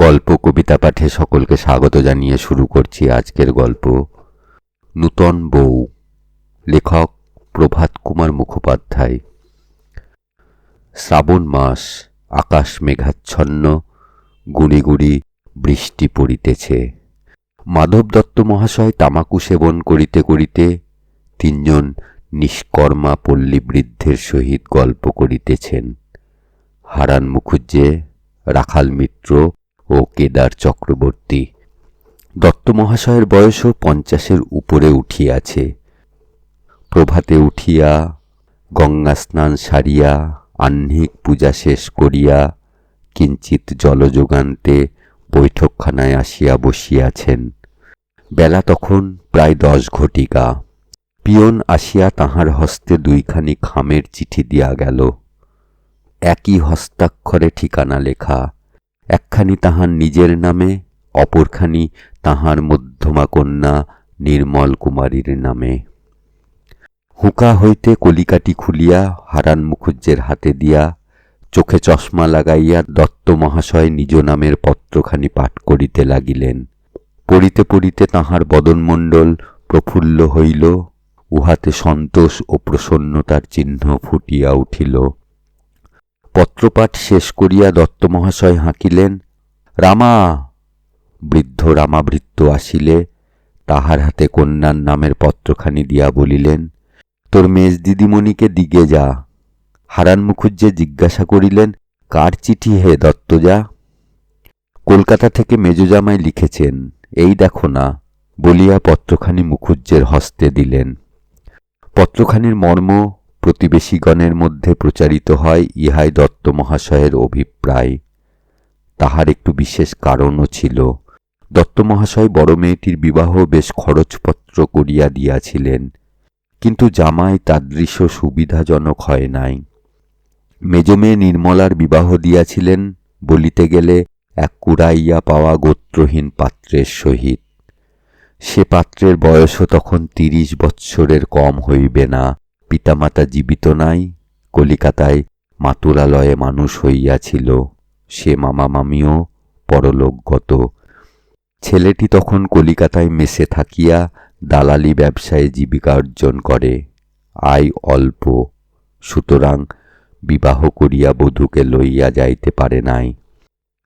গল্প কবিতা পাঠে সকলকে স্বাগত জানিয়ে শুরু করছি আজকের গল্প নূতন বউ। লেখক প্রভাত কুমার মুখোপাধ্যায়। শ্রাবণ মাস, আকাশ মেঘাচ্ছন্ন, গুঁড়ি গুঁড়ি বৃষ্টি পড়িতেছে। মাধব দত্ত মহাশয় তামাকু সেবন করিতে করিতে তিনজন নিষ্কর্মা পল্লী বৃদ্ধের সহিত গল্প করিতেছেন। হারান মুখুজ্জে, রাখাল মিত্র ও কেদার চক্রবর্তী। দত্ত মহাশয়ের বয়সও 50-এর উপরে উঠিয়াছে। প্রভাতে উঠিয়া গঙ্গা স্নান সারিয়া আহ্নিক পূজা শেষ করিয়া কিঞ্চিৎ জলযোগান্তে বৈঠকখানায় আসিয়া বসিয়াছেন। বেলা তখন প্রায় 10 ঘটিকা। পিয়ন আসিয়া তাহার হস্তে 2খানি খামের চিঠি দিয়া গেল। একই হস্তাক্ষরে ঠিকানা লেখা। একখানি তাহার নিজের নামে, অপরখানি তাহার মধ্যমা কন্যা নির্মল কুমারীর নামে। হুঁকা হইতে কলিকাটি খুলিয়া হারান মুখুজ্জের হাতে দিয়া চোখে চশমা লাগাইয়া দত্ত মহাশয় নিজ নামের পত্রখানি পাঠ করিতে লাগিলেন। পড়িতে পড়িতে তাহার বদনমণ্ডল প্রফুল্ল হইল, উহাতে সন্তোষ ও প্রসন্নতার চিহ্ন ফুটিয়া উঠিল। পত্রপাঠ শেষ করিয়া দত্ত মহাশয় হাঁকিলেন, রামা! বৃদ্ধ রামাভৃত্য আসিলে তাহার হাতে কন্যার নামের পত্রখানি দিয়া বলিলেন, তোর মেজ দিদিমণিকে দিগে যা। হারান মুখুজ্জে জিজ্ঞাসা করিলেন, কার চিঠি হে দত্তজা? কলকাতা থেকে মেজজামাই লিখেছেন, এই দেখো না, বলিয়া পত্রখানি মুখুজ্জের হস্তে দিলেন। পত্রখানির মর্ম প্রতিবেশীগণের মধ্যে প্রচারিত হয়, ইহাই দত্ত মহাশয়ের অভিপ্রায়। তাহার একটু বিশেষ কারণও ছিল। দত্ত মহাশয় বড় মেয়েটির বিবাহ বেশ খরচপত্র করিয়া দিয়াছিলেন, কিন্তু জামাই তাদৃশ সুবিধাজনক হয় নাই। মেজ মেয়ে নির্মলার বিবাহ দিয়াছিলেন বলিতে গেলে এক কুড়াইয়া পাওয়া গোত্রহীন পাত্রের সহিত। সে পাত্রের বয়সও তখন 30 বৎসরের কম হইবে না। পিতামাতা জীবিত নাই, কলিকাতায় মাতুরালয়ে মানুষ হইয়াছিল। সে মামা মামিও পরলোকগত। ছেলেটি তখন কলিকাতায় মেসে থাকিয়া দালালি ব্যবসায়ে জীবিকা অর্জন করে। আয় অল্প, সুতরাং বিবাহ করিয়া বধূকে লইয়া যাইতে পারে নাই।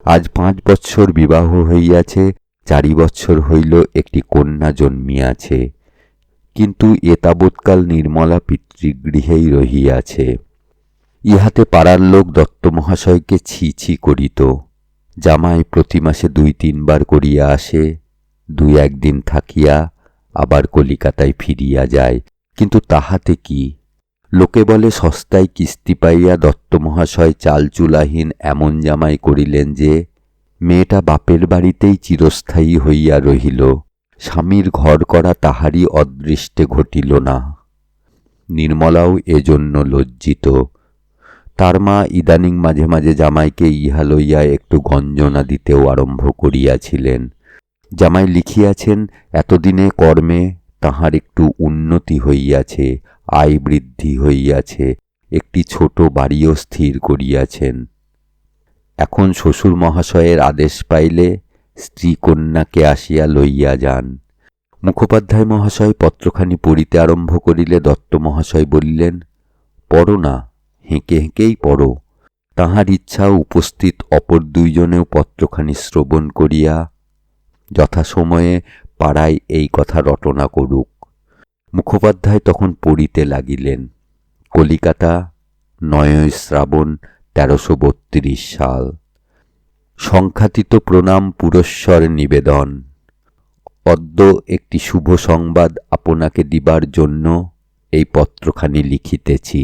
আজ 5 বৎসর বিবাহ হইয়াছে, 4 বৎসর হইল একটি কন্যা জন্মিয়াছে, কিন্তু এতাবৎকাল নির্মলা পিতৃগৃহেই রহিয়াছে। ইহাতে পাড়ার লোক দত্ত মহাশয়কে ছি ছি করিত। জামাই প্রতি মাসে 2-3 বার করিয়া আসে, 2-1 দিন থাকিয়া আবার কলিকাতায় ফিরিয়া যায়, কিন্তু তাহাতে কি? লোকে বলে সস্তায় কিস্তি পাইয়া দত্ত মহাশয় চালচুলাহীন এমন জামাই করিলেন যে মেয়েটা বাপের বাড়িতেই চিরস্থায়ী হইয়া রহিল। স্বামীর ঘর করা তাহারই অদৃষ্টে ঘটিল না। নির্মলাও এজন্য লজ্জিত। তার মা ইদানিং মাঝে মাঝে জামাইকে ইহা লইয়া একটু গঞ্জনা দিতেও আরম্ভ করিয়াছিলেন। জামাই লিখিয়াছেন, এতদিনে কর্মে তাহার একটু উন্নতি হইয়াছে, আয় বৃদ্ধি হইয়াছে, একটি ছোট বাড়িও স্থির করিয়াছেন। এখন শ্বশুর মহাশয়ের আদেশ পাইলে স্ত্রী কন্যাকে আসিয়া লইয়া যান। মুখোপাধ্যায় মহাশয় পত্রখানি পড়িতে আরম্ভ করিলে দত্ত মহাশয় বলিলেন, পড়ো না, হেঁকে হেঁকেই পড়ো। তাহার ইচ্ছা উপস্থিত অপর 2 জনেও পত্রখানি শ্রবণ করিয়া যথাসময়ে পাড়ায় এই কথা রটনা করুক। মুখোপাধ্যায় তখন পড়িতে লাগিলেন। কলিকাতা, 9 শ্রাবণ 1332 সাল। সংখ্যাতীত প্রণাম পুরস্বর নিবেদন। অদ্য একটি শুভ সংবাদ আপনাকে দিবার জন্য এই পত্রখানি লিখিতেছি।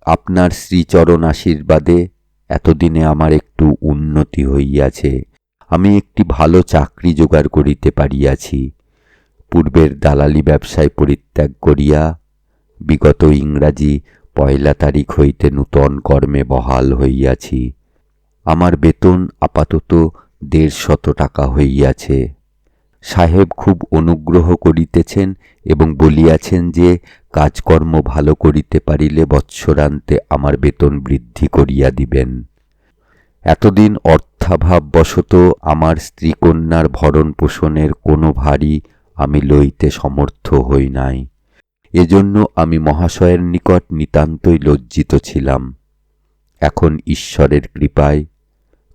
আপনার শ্রীচরণ আশীর্বাদে এতদিনে আমার একটু উন্নতি হইয়াছে। আমি একটি ভালো চাকরি জোগাড় করিতে পারিয়াছি। পূর্বের দালালি ব্যবসায় পরিত্যাগ করিয়া বিগত ইংরাজি 1 তারিখ হইতে নূতন কর্মে বহাল হইয়াছি। আমার বেতন আপাতত 150 টাকা হইয়াছে। সাহেব খুব অনুগ্রহ করিতেছেন এবং বলিয়াছেন যে কাজকর্ম ভালো করিতে পারিলে বৎসরান্তে আমার বেতন বৃদ্ধি করিয়া দিবেন। এতদিন অর্থ যথাভাববশত আমার স্ত্রীকন্যার ভরণ পোষণের কোনো ভারই আমি লইতে সমর্থ হই নাই। এজন্য আমি মহাশয়ের নিকট নিতান্তই লজ্জিত ছিলাম। এখন ঈশ্বরের কৃপায়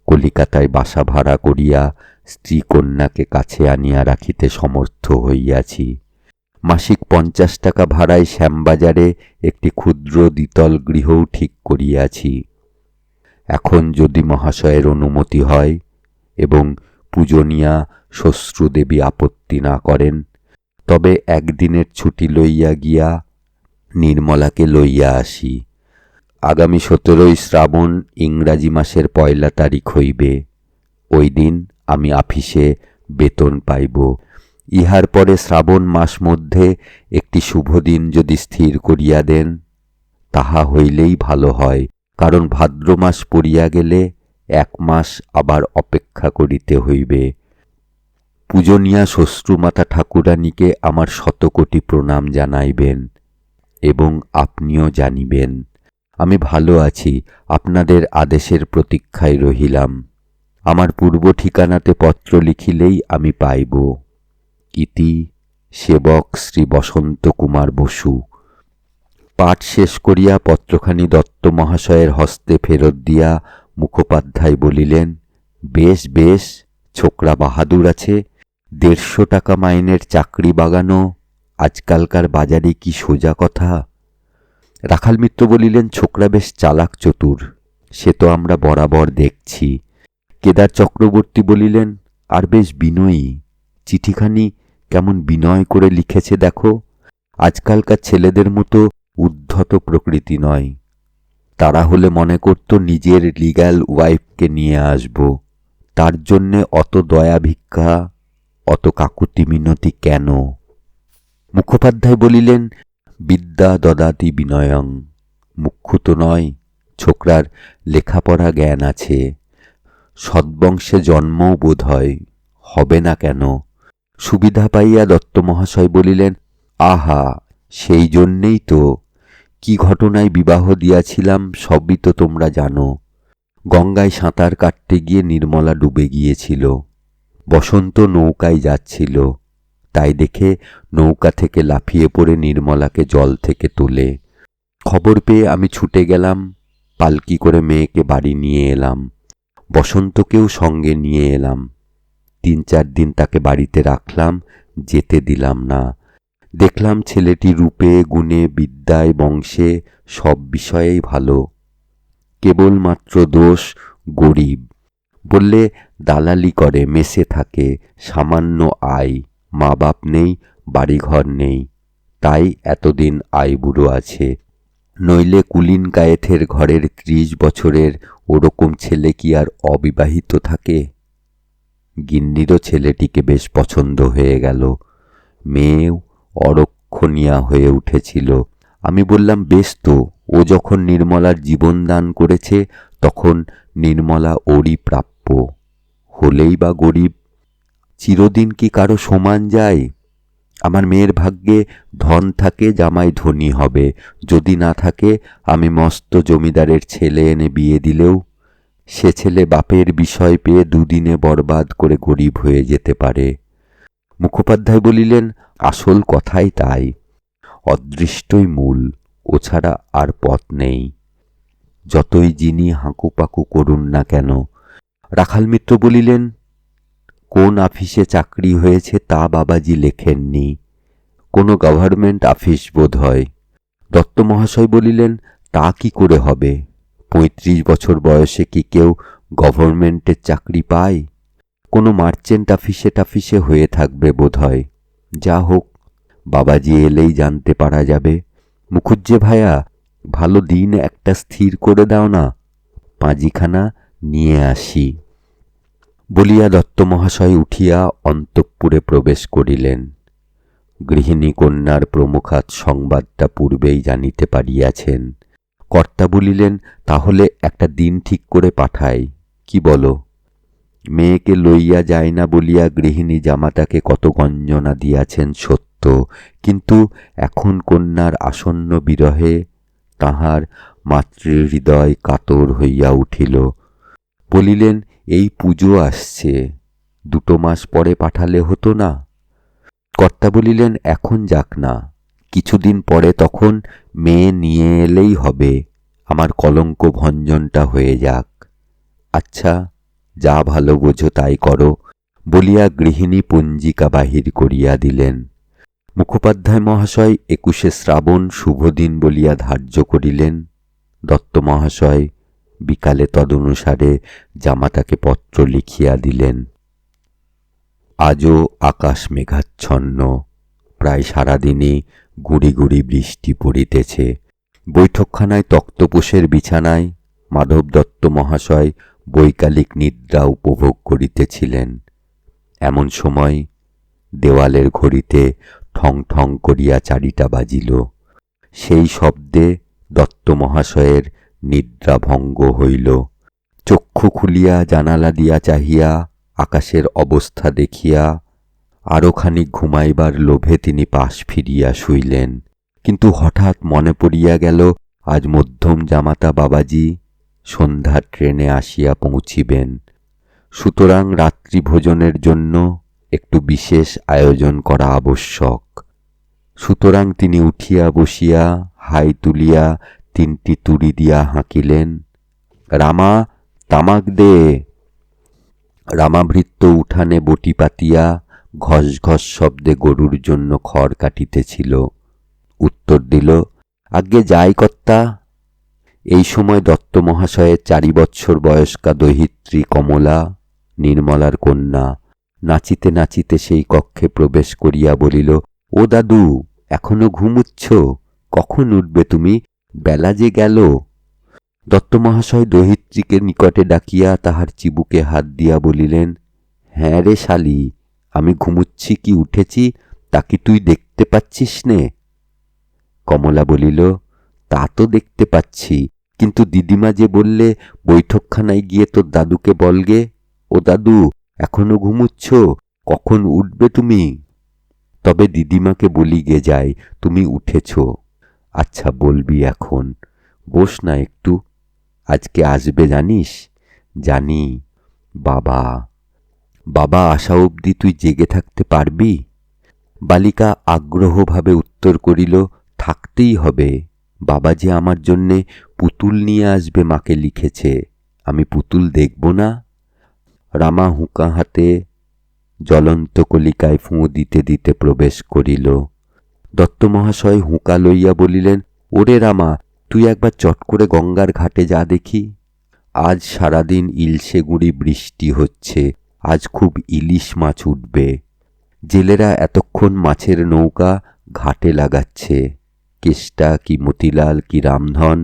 কলিকাতায় বাসা ভাড়া করিয়া স্ত্রীকন্যাকে কাছে আনিয়া রাখিতে সমর্থ হইয়াছি। মাসিক 50 টাকা ভাড়ায় শ্যামবাজারে একটি ক্ষুদ্র দ্বিতল গৃহও ঠিক করিয়াছি। এখন যদি মহাশয়ের অনুমতি হয় এবং পূজনীয়া শ্বশ্রুদেবী আপত্তি না করেন, তবে একদিনের ছুটি লইয়া গিয়া নির্মলাকে লইয়া আসি। আগামী 17 শ্রাবণ ইংরাজি মাসের 1 তারিখ হইবে। ওই দিন আমি আফিসে বেতন পাইব। ইহার পরে শ্রাবণ মাস মধ্যে একটি শুভদিন যদি স্থির করিয়া দেন, তাহা হইলেই ভালো হয়, কারণ ভাদ্র মাস পড়িয়া গেলে 1 মাস আবার অপেক্ষা করিতে হইবে। পূজনীয়া শ্বশ্রুমাতা ঠাকুরানীকে আমার 100 কোটি প্রণাম জানাইবেন এবং আপনিও জানিবেন। আমি ভালো আছি, আপনাদের আদেশের প্রতীক্ষায় রহিলাম। আমার পূর্ব ঠিকানাতে পত্র লিখিলেই আমি পাইব। ইতি সেবক শ্রী বসন্ত কুমার বসু। পাঠ শেষ করিয়া পত্রখানি দত্ত মহাশয়ের হস্তে ফেরত দিয়া মুখোপাধ্যায় বলিলেন, বেশ বেশ, ছোকরা বাহাদুর আছে। 150 টাকা মাইনের চাকরি বাগানো আজকালকার বাজারে কি সোজা কথা? রাখাল মিত্র বলিলেন, ছোকরা বেশ চালাক চতুর, সে তো আমরা বরাবর দেখছি। কেদার চক্রবর্তী বলিলেন, আর বেশ বিনয়ী। চিঠিখানি কেমন বিনয় করে লিখেছে দেখো। আজকালকার ছেলেদের মতো উদ্ধত প্রকৃতি নয়। তারা হলে মনে করত নিজের লিগ্যাল ওয়াইফকে নিয়ে আসব, তার জন্যে অত দয়া ভিক্ষা, অত কাকুতি মিনতি কেন? মুখোপাধ্যায় বলিলেন, বিদ্যা দদাতি বিনয়ং। মুখ্য তো নয়, ছোকরার লেখাপড়া জ্ঞান আছে, সদ্বংশে জন্মও বোধ হয়, হবে না কেন? সুবিধা পাইয়া দত্ত মহাশয় বলিলেন, আহা, সেই জন্যেই তো। কি ঘটনায় বিবাহ দিয়াছিলাম সবই তো তোমরা জানো। গঙ্গায় সাঁতার কাটতে গিয়ে নির্মলা ডুবে গিয়েছিল। বসন্ত নৌকায় যাচ্ছিল, তাই দেখে নৌকা থেকে লাফিয়ে পড়ে নির্মলাকে জল থেকে তোলে। খবর পেয়ে আমি ছুটে গেলাম, পালকি করে মেয়েকে বাড়ি নিয়ে এলাম। বসন্তকেও সঙ্গে নিয়ে এলাম। 3-4 দিন তাকে বাড়িতে রাখলাম, যেতে দিলাম না। দেখলাম ছেলেটি রূপে গুণে বিদ্যায় বংশে সব বিষয়েই ভালো। কেবলমাত্র দোষ গরিব। বললে দালালি করে, মেসে থাকে, সামান্য আয়, মা বাপ নেই, বাড়িঘর নেই, তাই এতদিন আইবুড়ো আছে। নইলে কুলিন কায়েথের ঘরের 30 বছরের ওরকম ছেলে কি আর অবিবাহিত থাকে? গিন্নিরও ছেলেটিকে বেশ পছন্দ হয়ে গেল। মেয়েও অরক্ষণীয়া হয়ে উঠেছিল। আমি বললাম, বেশ তো, ও যখন নির্মলার জীবন দান করেছে, তখন নির্মলা ওরই প্রাপ্য। হলেই বা গরিব, চিরদিন কি কারো সমান যায়? আমার মেয়ের ভাগ্যে ধন থাকে, জামাই ধনী হবে। যদি না থাকে, আমি মস্ত জমিদারের ছেলে এনে বিয়ে দিলেও সে ছেলে বাপের বিষয় পেয়ে দুদিনে বরবাদ করে গরিব হয়ে যেতে পারে। মুখোপাধ্যায় বলিলেন, আসল কথাই তাই। অদৃষ্টই মূল, ও ছাড়া আর পথ নেই, যতই যিনি হাঁকুপাকু করুন না কেন। রাখাল মিত্র বলিলেন, কোন আফিসে চাকরি হয়েছে তা বাবাজি লেখেননি, কোনো গভর্নমেন্ট আফিস বোধ হয়। দত্ত মহাশয় বলিলেন, তা কি করে হবে? 35 বছর বয়সে কি কেউ গভর্নমেন্টের চাকরি পায়? কোনো মার্চেন্ট আফিসে হয়ে থাকবে বোধ হয়। যা হোক, বাবাজি এলেই জানতে পারা যাবে। মুখুজ্জে ভায়া, ভালো দিন একটা স্থির করে দাও না, পাঁজিখানা নিয়ে আসি। বলিয়া দত্ত মহাশয় উঠিয়া অন্তঃপুরে প্রবেশ করিলেন। গৃহিণী কন্যার প্রমুখাৎ সংবাদটা পূর্বেই জানিতে পারিয়াছেন। কর্তা বলিলেন, তাহলে একটা দিন ঠিক করে পাঠাই, কি বলো? মেয়েকে লইয়া যায় না বলিয়া গৃহিণী জামাতাকে কত গঞ্জনা দিয়াছেন সত্য, কিন্তু এখন কন্যার আসন্ন বিরহে তাহার মাতৃহৃদয় কাতর হইয়া উঠিল। বলিলেন, এই পুজো আসছে, 2 মাস পরে পাঠালে হতো না? কর্তা বলিলেন, এখন যাক না, কিছুদিন পরে তখন মেয়ে নিয়ে এলেই হবে, আমার কলঙ্ক ভঞ্জনটা হয়ে যাক। আচ্ছা, যা ভালো বোঝো তাই করো, বলিয়া গৃহিণী পঞ্জিকা বাহির করিয়া দিলেন। মুখোপাধ্যায় মহাশয় 21শে শ্রাবণ শুভদিন বলিয়া ধার্য করিলেন। দত্ত মহাশয় বিকালে তদনুসারে জামাতাকে পত্র লিখিয়া দিলেন। আজও আকাশ মেঘাচ্ছন্ন, প্রায় সারাদিনই গুঁড়ি গুঁড়ি বৃষ্টি পড়িতেছে। বৈঠকখানায় তক্তপোষের বিছানায় মাধব দত্ত মহাশয় বৈকালিক নিদ্রা উপভোগ করিতেছিলেন। এমন সময় দেওয়ালের ঘড়িতে ঠং ঠং করিয়া 4টা বাজিল। সেই শব্দে দত্ত মহাশয়ের নিদ্রা ভঙ্গ হইল। চক্ষু খুলিয়া জানালা দিয়া চাহিয়া আকাশের অবস্থা দেখিয়া আরো খানিক ঘুমাইবার লোভে তিনি পাশ ফিরিয়া শুইলেন। কিন্তু হঠাৎ মনে পড়িয়া গেল, আজ মধ্যম জামাতা বাবাজি সন্ধ্যার ট্রেনে আসিয়া পৌঁছিবেন, সুতরাং রাত্রি ভোজনের জন্য একটু বিশেষ আয়োজন করা আবশ্যক। সুতরাং তিনি উঠিয়া বসিয়া হাই তুলিয়া 3টি তুড়ি দিয়া হাঁকিলেন, রামা, তামাক দে। রামাভৃত্য উঠানে বটি পাতিয়া ঘস ঘস শব্দে গরুর জন্য খড় কাটিতেছিল। উত্তর দিল, আজ্ঞে যাই কর্তা। এই সময় দত্ত মহাশয়ের 4 বৎসর বয়স্কা দহিত্রী কমলা, নির্মলার কন্যা, নাচিতে নাচিতে সেই কক্ষে প্রবেশ করিয়া বলিল, ও দাদু, এখনো ঘুমুচ্ছ? কখন উঠবে তুমি? বেলা যে গেল। দত্ত মহাশয় দহিত্রীকে নিকটে ডাকিয়া তাহার চিবুকে হাত দিয়া বলিলেন, হ্যাঁ রে শালি, আমি ঘুমুচ্ছি কি উঠেছি তা কি তুই দেখতে পাচ্ছিস নে? কমলা বলিল, তা তো দেখতে পাচ্ছি, কিন্তু দিদিমা যে বললে বৈঠকখানায় গিয়ে তোর দাদুকে বলগে, ও দাদু, এখনো ঘুমুচ্ছ, কখন উঠবে তুমি? তবে দিদিমাকে বলি গে যাই, তুমি উঠেছ। আচ্ছা বলবি এখন, বস না একটু। আজকে আসবে জানিস? জানি। বাবা। বাবা আসা অবধি তুই জেগে থাকতে পারবি? বালিকা আগ্রহভাবে উত্তর করিল, থাকতেই হবে। বাবা যে আমার জন্যে পুতুল নিয়ে আসবে মাকে লিখেছে, আমি পুতুল দেখব না? রামা হুঁকা হাতে জ্বলন্ত কলিকায় ফুঁ দিতে দিতে প্রবেশ করিল। দত্ত মহাশয় হুঁকা লইয়া বলিলেন, ওরে রামা, তুই একবার চট করে গঙ্গার ঘাটে যা দেখি। আজ সারাদিন ইলশে গুঁড়ি বৃষ্টি হচ্ছে, আজ খুব ইলিশ মাছ উঠবে। জেলেরা এতক্ষণ মাছের নৌকা ঘাটে লাগাচ্ছে। কেষ্টা কি মতিলাল কি রামধন,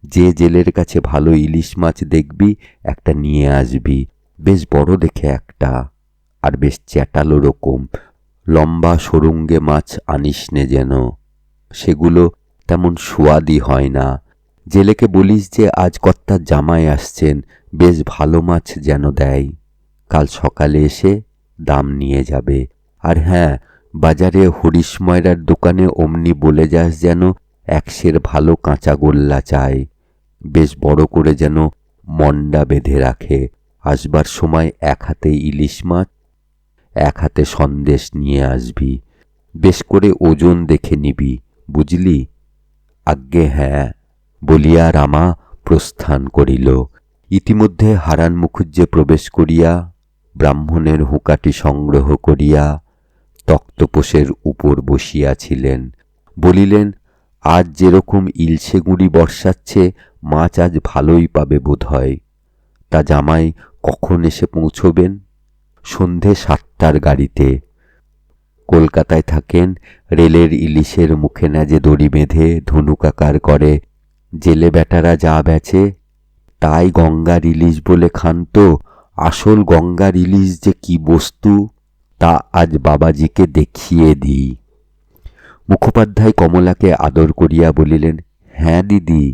যে জেলের কাছে ভালো ইলিশ মাছ দেখবি একটা নিয়ে আসবি, বেশ বড় দেখে একটা, আর বেশ চ্যাটালো রকম, লম্বা সরুঙ্গে মাছ আনিস নে যেন, সেগুলো তেমন সুয়াদি হয় না। জেলেকে বলিস যে আজ কর্তার জামাই আসছেন, বেশ ভালো মাছ যেন দেয়। কাল সকালে এসে দাম নিয়ে যাবে। আর হ্যাঁ, বাজারে হরিশ ময়রার দোকানে অমনি বলে যাস যেন 1 সের ভালো কাঁচা গোল্লা চাই, বেশ বড় করে যেন মন্ডা বেঁধে রাখে। আসবার সময় 1 হাতে ইলিশ মাছ, 1 হাতে সন্দেশ নিয়ে আসবি। বেশ করে ওজন দেখে নিবি, বুঝলি? আজ্ঞে হ্যাঁ, বলিয়া রামা প্রস্থান করিল। ইতিমধ্যে হারান মুখুজ্জে প্রবেশ করিয়া ব্রাহ্মণের হুঁকাটি সংগ্রহ করিয়া তক্তপোষের উপর বসিয়াছিলেন। বলিলেন, আজ যেরকম ইলশে গুঁড়ি বর্ষাচ্ছে, মাছ আজ ভালোই পাবে বোধ হয়। তা জামাই কখন এসে পৌঁছবেন? সন্ধে 7টার গাড়িতে। কলকাতায় থাকেন, রেলের ইলিশের মুখে ন্যাজে দড়ি বেঁধে ধনুকাকার করে জেলে বেটারা যা বেচে তাই গঙ্গার ইলিশ বলে খান। তো আসল গঙ্গার ইলিশ যে কি বস্তু তা আজ বাবাজিকে দেখিয়ে দিই। মুখোপাধ্যায় কমলাকে আদর করিয়া বলিলেন, হ্যাঁ দিদি,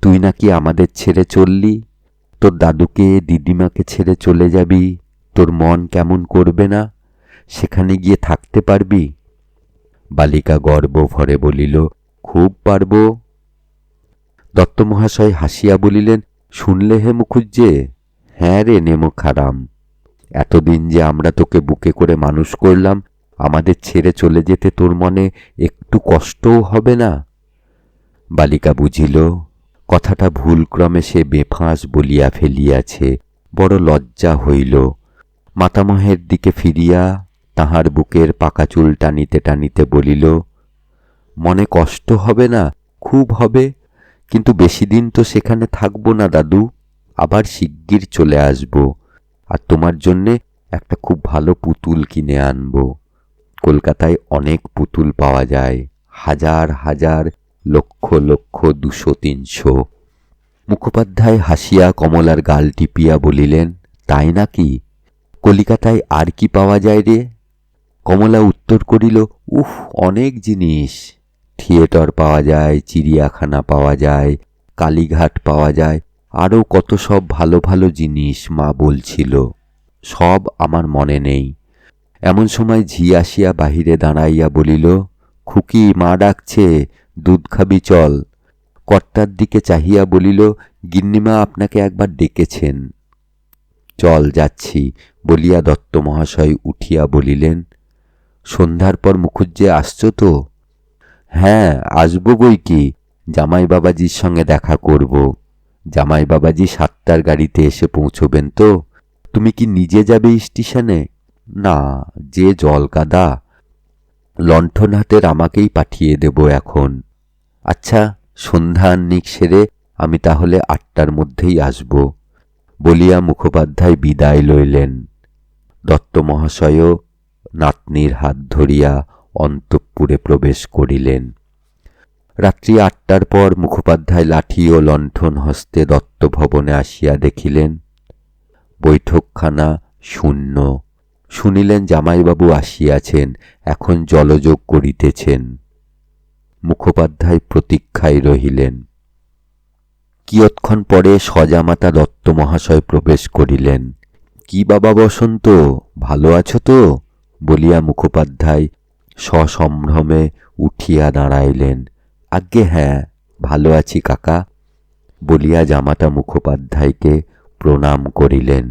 তুই নাকি আমাদের ছেড়ে চললি, তোর দাদুকে দিদিমাকে ছেড়ে চলে যাবি, তোর মন কেমন করবে না? সেখানে গিয়ে থাকতে পারবি? বালিকা গর্ব ভরে বলিল, খুব পারব। দত্ত মহাশয় হাসিয়া বলিলেন, শুনলে হে মুখুজ্জে? হ্যাঁ রে নেমোখারাম, এতদিন যে আমরা তোকে বুকে করে মানুষ করলাম, আমাদের ছেড়ে চলে যেতে তোর মনে একটু কষ্টও হবে না? বালিকা বুঝিল কথাটা ভুলক্রমে সে বেফাঁস বলিয়া ফেলিয়াছে। বড় লজ্জা হইল। মাতামহের দিকে ফিরিয়া তাহার বুকের পাকা চুল টানিতে টানিতে বলিল, মনে কষ্ট হবে না? খুব হবে, কিন্তু বেশি দিন তো সেখানে থাকবো না দাদু, আবার শিগগির চলে আসব। আর তোমার জন্যে একটা খুব ভালো পুতুল কিনে আনব। কলকাতায় অনেক পুতুল পাওয়া যায়, হাজার হাজার, লক্ষ লক্ষ, 200-300। মুখোপাধ্যায় হাসিয়া কমলার গাল টিপিয়া বলিলেন, তাই নাকি? কলিকাতায় আর কি পাওয়া যায় রে? কমলা উত্তর করিল, উফ, অনেক জিনিস। থিয়েটার পাওয়া যায়, চিড়িয়াখানা পাওয়া যায়, কালীঘাট পাওয়া যায়, আরও কত সব ভালো ভালো জিনিস মা বলছিল। সব আমার মনে নেই। এমন সময় ঝি আসিয়া বাহিরে দাঁড়াইয়া বলিল, খুকি, মা ডাকছে, দুধ খাবি চল। কর্তার দিকে চাহিয়া বলিল, গিন্নিমা আপনাকে একবার ডেকেছেন। চল, যাচ্ছি বলিয়া দত্ত মহাশয় উঠিয়া বলিলেন, সন্ধ্যার পর মুখুজ্জে আসছো তো? হ্যাঁ, আসবো বই কি, জামাই বাবাজির সঙ্গে দেখা করব। জামাই বাবাজি 7টার গাড়িতে এসে পৌঁছবেন তো? তুমি কি নিজে যাবে স্টেশনে? না, যে জল কাদা, লণ্ঠন হাতের আমাকেই পাঠিয়ে দেব এখন। আচ্ছা, সন্ধ্যা আহ্নিক সেরে আমি তাহলে 8টার মধ্যেই আসব। বলিয়া মুখোপাধ্যায় বিদায় লইলেন। দত্ত মহাশয়ও নাতনির হাত ধরিয়া অন্তঃপুরে প্রবেশ করিলেন। রাত্রি 8টার পর মুখোপাধ্যায় লাঠি ও লণ্ঠন হস্তে দত্ত ভবনে আসিয়া দেখিলেন বৈঠকখানা শূন্য। শুনিলেন জামাইবাবু আসিয়াছেন, এখন জলযোগ করিতেছেন। মুখোপাধ্যায় প্রতীক্ষায় রহিলেন। কিয়ৎক্ষণ পরে সজামাতা দত্ত মহাশয় প্রবেশ করিলেন। কি বাবা বসন্ত, ভালো আছো তো? বলিয়া মুখোপাধ্যায় সসম্ভ্রমে উঠিয়া দাঁড়াইলেন। আজ্ঞে হ্যাঁ, ভালো আছি কাকা, বলিয়া জামাতা মুখোপাধ্যায়কে প্রণাম করিলেন।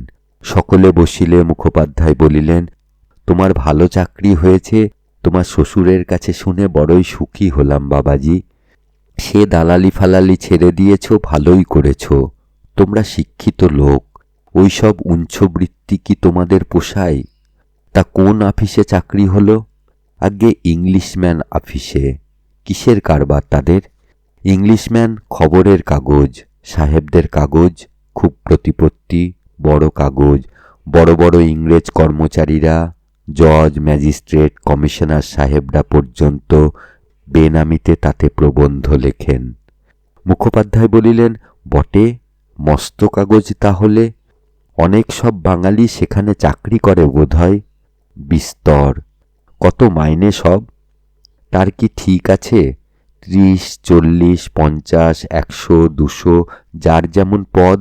সকলে বসিলে মুখোপাধ্যায় বলিলেন, তোমার ভালো চাকরি হয়েছে, তোমার শ্বশুরের কাছে শুনে বড়ই সুখী হলাম বাবাজি। সে দালালি ফালালি ছেড়ে দিয়েছ, ভালোই করেছ। তোমরা শিক্ষিত লোক, ওইসব উঞ্ছবৃত্তি কি তোমাদের পোষায়? তা কোন আফিসে চাকরি হলো? আজ্ঞে ইংলিশম্যান আফিসে। কিসের কারবার তাদের? ইংলিশম্যান খবরের কাগজ, সাহেবদের কাগজ, খুব প্রতিপত্তি, বড় কাগজ। বড় বড় ইংরেজ কর্মচারীরা, জজ, ম্যাজিস্ট্রেট, কমিশনার সাহেবরা পর্যন্ত বেনামিতে তাতে প্রবন্ধ লেখেন। মুখোপাধ্যায় বলিলেন, বটে, মস্ত কাগজ তাহলে। অনেক সব বাঙালি সেখানে চাকরি করে বোধহয়। বিস্তর। কত মাইনে সব? তার কি ঠিক আছে? 30, 40, 50, 100, 200, যার যেমন পদ।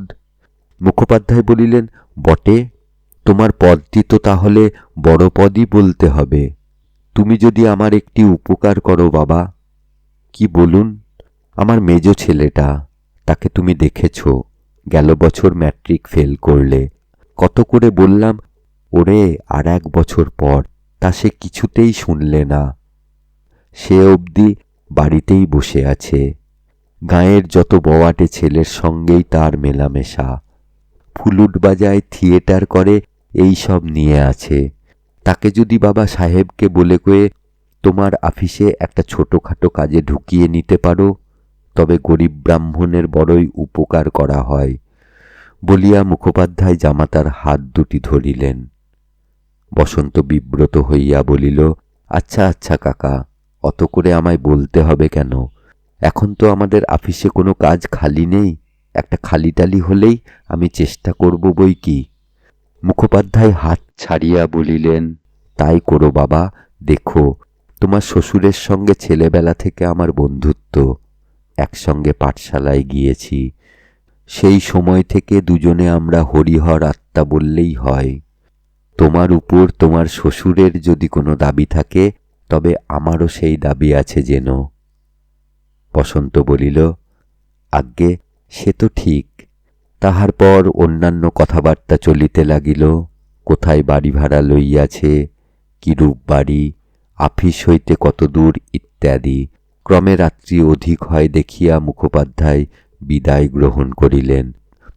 মুখোপাধ্যায় বলিলেন, বটে, তোমার পদটি তো তাহলে বড় পদই বলতে হবে। তুমি যদি আমার একটি উপকার করো বাবা। কি বলুন? আমার মেজ ছেলেটা, তাকে তুমি দেখেছ, গেল বছর ম্যাট্রিক ফেল করলে। কত করে বললাম, ওরে আর 1 বছর পর, তা সে কিছুতেই শুনলে না। সে অবধি বাড়িতেই বসে আছে। গাঁয়ের যত বওয়াটে ছেলের সঙ্গেই তার মেলামেশা। ফুলুট বাজায়, থিয়েটার করে, এই সব নিয়ে আছে। তাকে যদি বাবা সাহেবকে বলে কয়ে তোমার আফিসে একটা ছোটখাটো কাজে ঢুকিয়ে নিতে পারো, তবে গরিব ব্রাহ্মণের বড়ই উপকার করা হয়। বলিয়া মুখোপাধ্যায় জামাতার হাত দুটি ধরিলেন। বসন্ত বিব্রত হইয়া বলিল, আচ্ছা আচ্ছা কাকা, অত করে আমায় বলতে হবে কেন? এখন তো আমাদের আফিসে কোনো কাজ খালি নেই, একটা খালিটালি হলেই আমি চেষ্টা করব বই কি। মুখোপাধ্যায় হাত ছাড়িয়া বলিলেন, তাই করো বাবা। দেখো, তোমার শ্বশুরের সঙ্গে ছেলেবেলা থেকে আমার বন্ধুত্ব, একসঙ্গে পাঠশালায় গিয়েছি। সেই সময় থেকে দুজনে আমরা হরিহর আত্মা বললেই হয়। তোমার উপর তোমার শ্বশুরের যদি কোনো দাবি থাকে, তবে আমারও সেই দাবি আছে যেন। বসন্ত বলিল, আজ্ঞে সে তো ঠিক, তাহার পর অন্যান্য কথাবার্তা চলিতে লাগিল। কোথায় বাড়ি ভাড়া লইয়াছে, কিরূপ বাড়ি, আফিস হইতে কতদূর ইত্যাদি। ক্রমে রাত্রি অধিক হয় দেখিয়া মুখোপাধ্যায় বিদায় গ্রহণ করিলেন।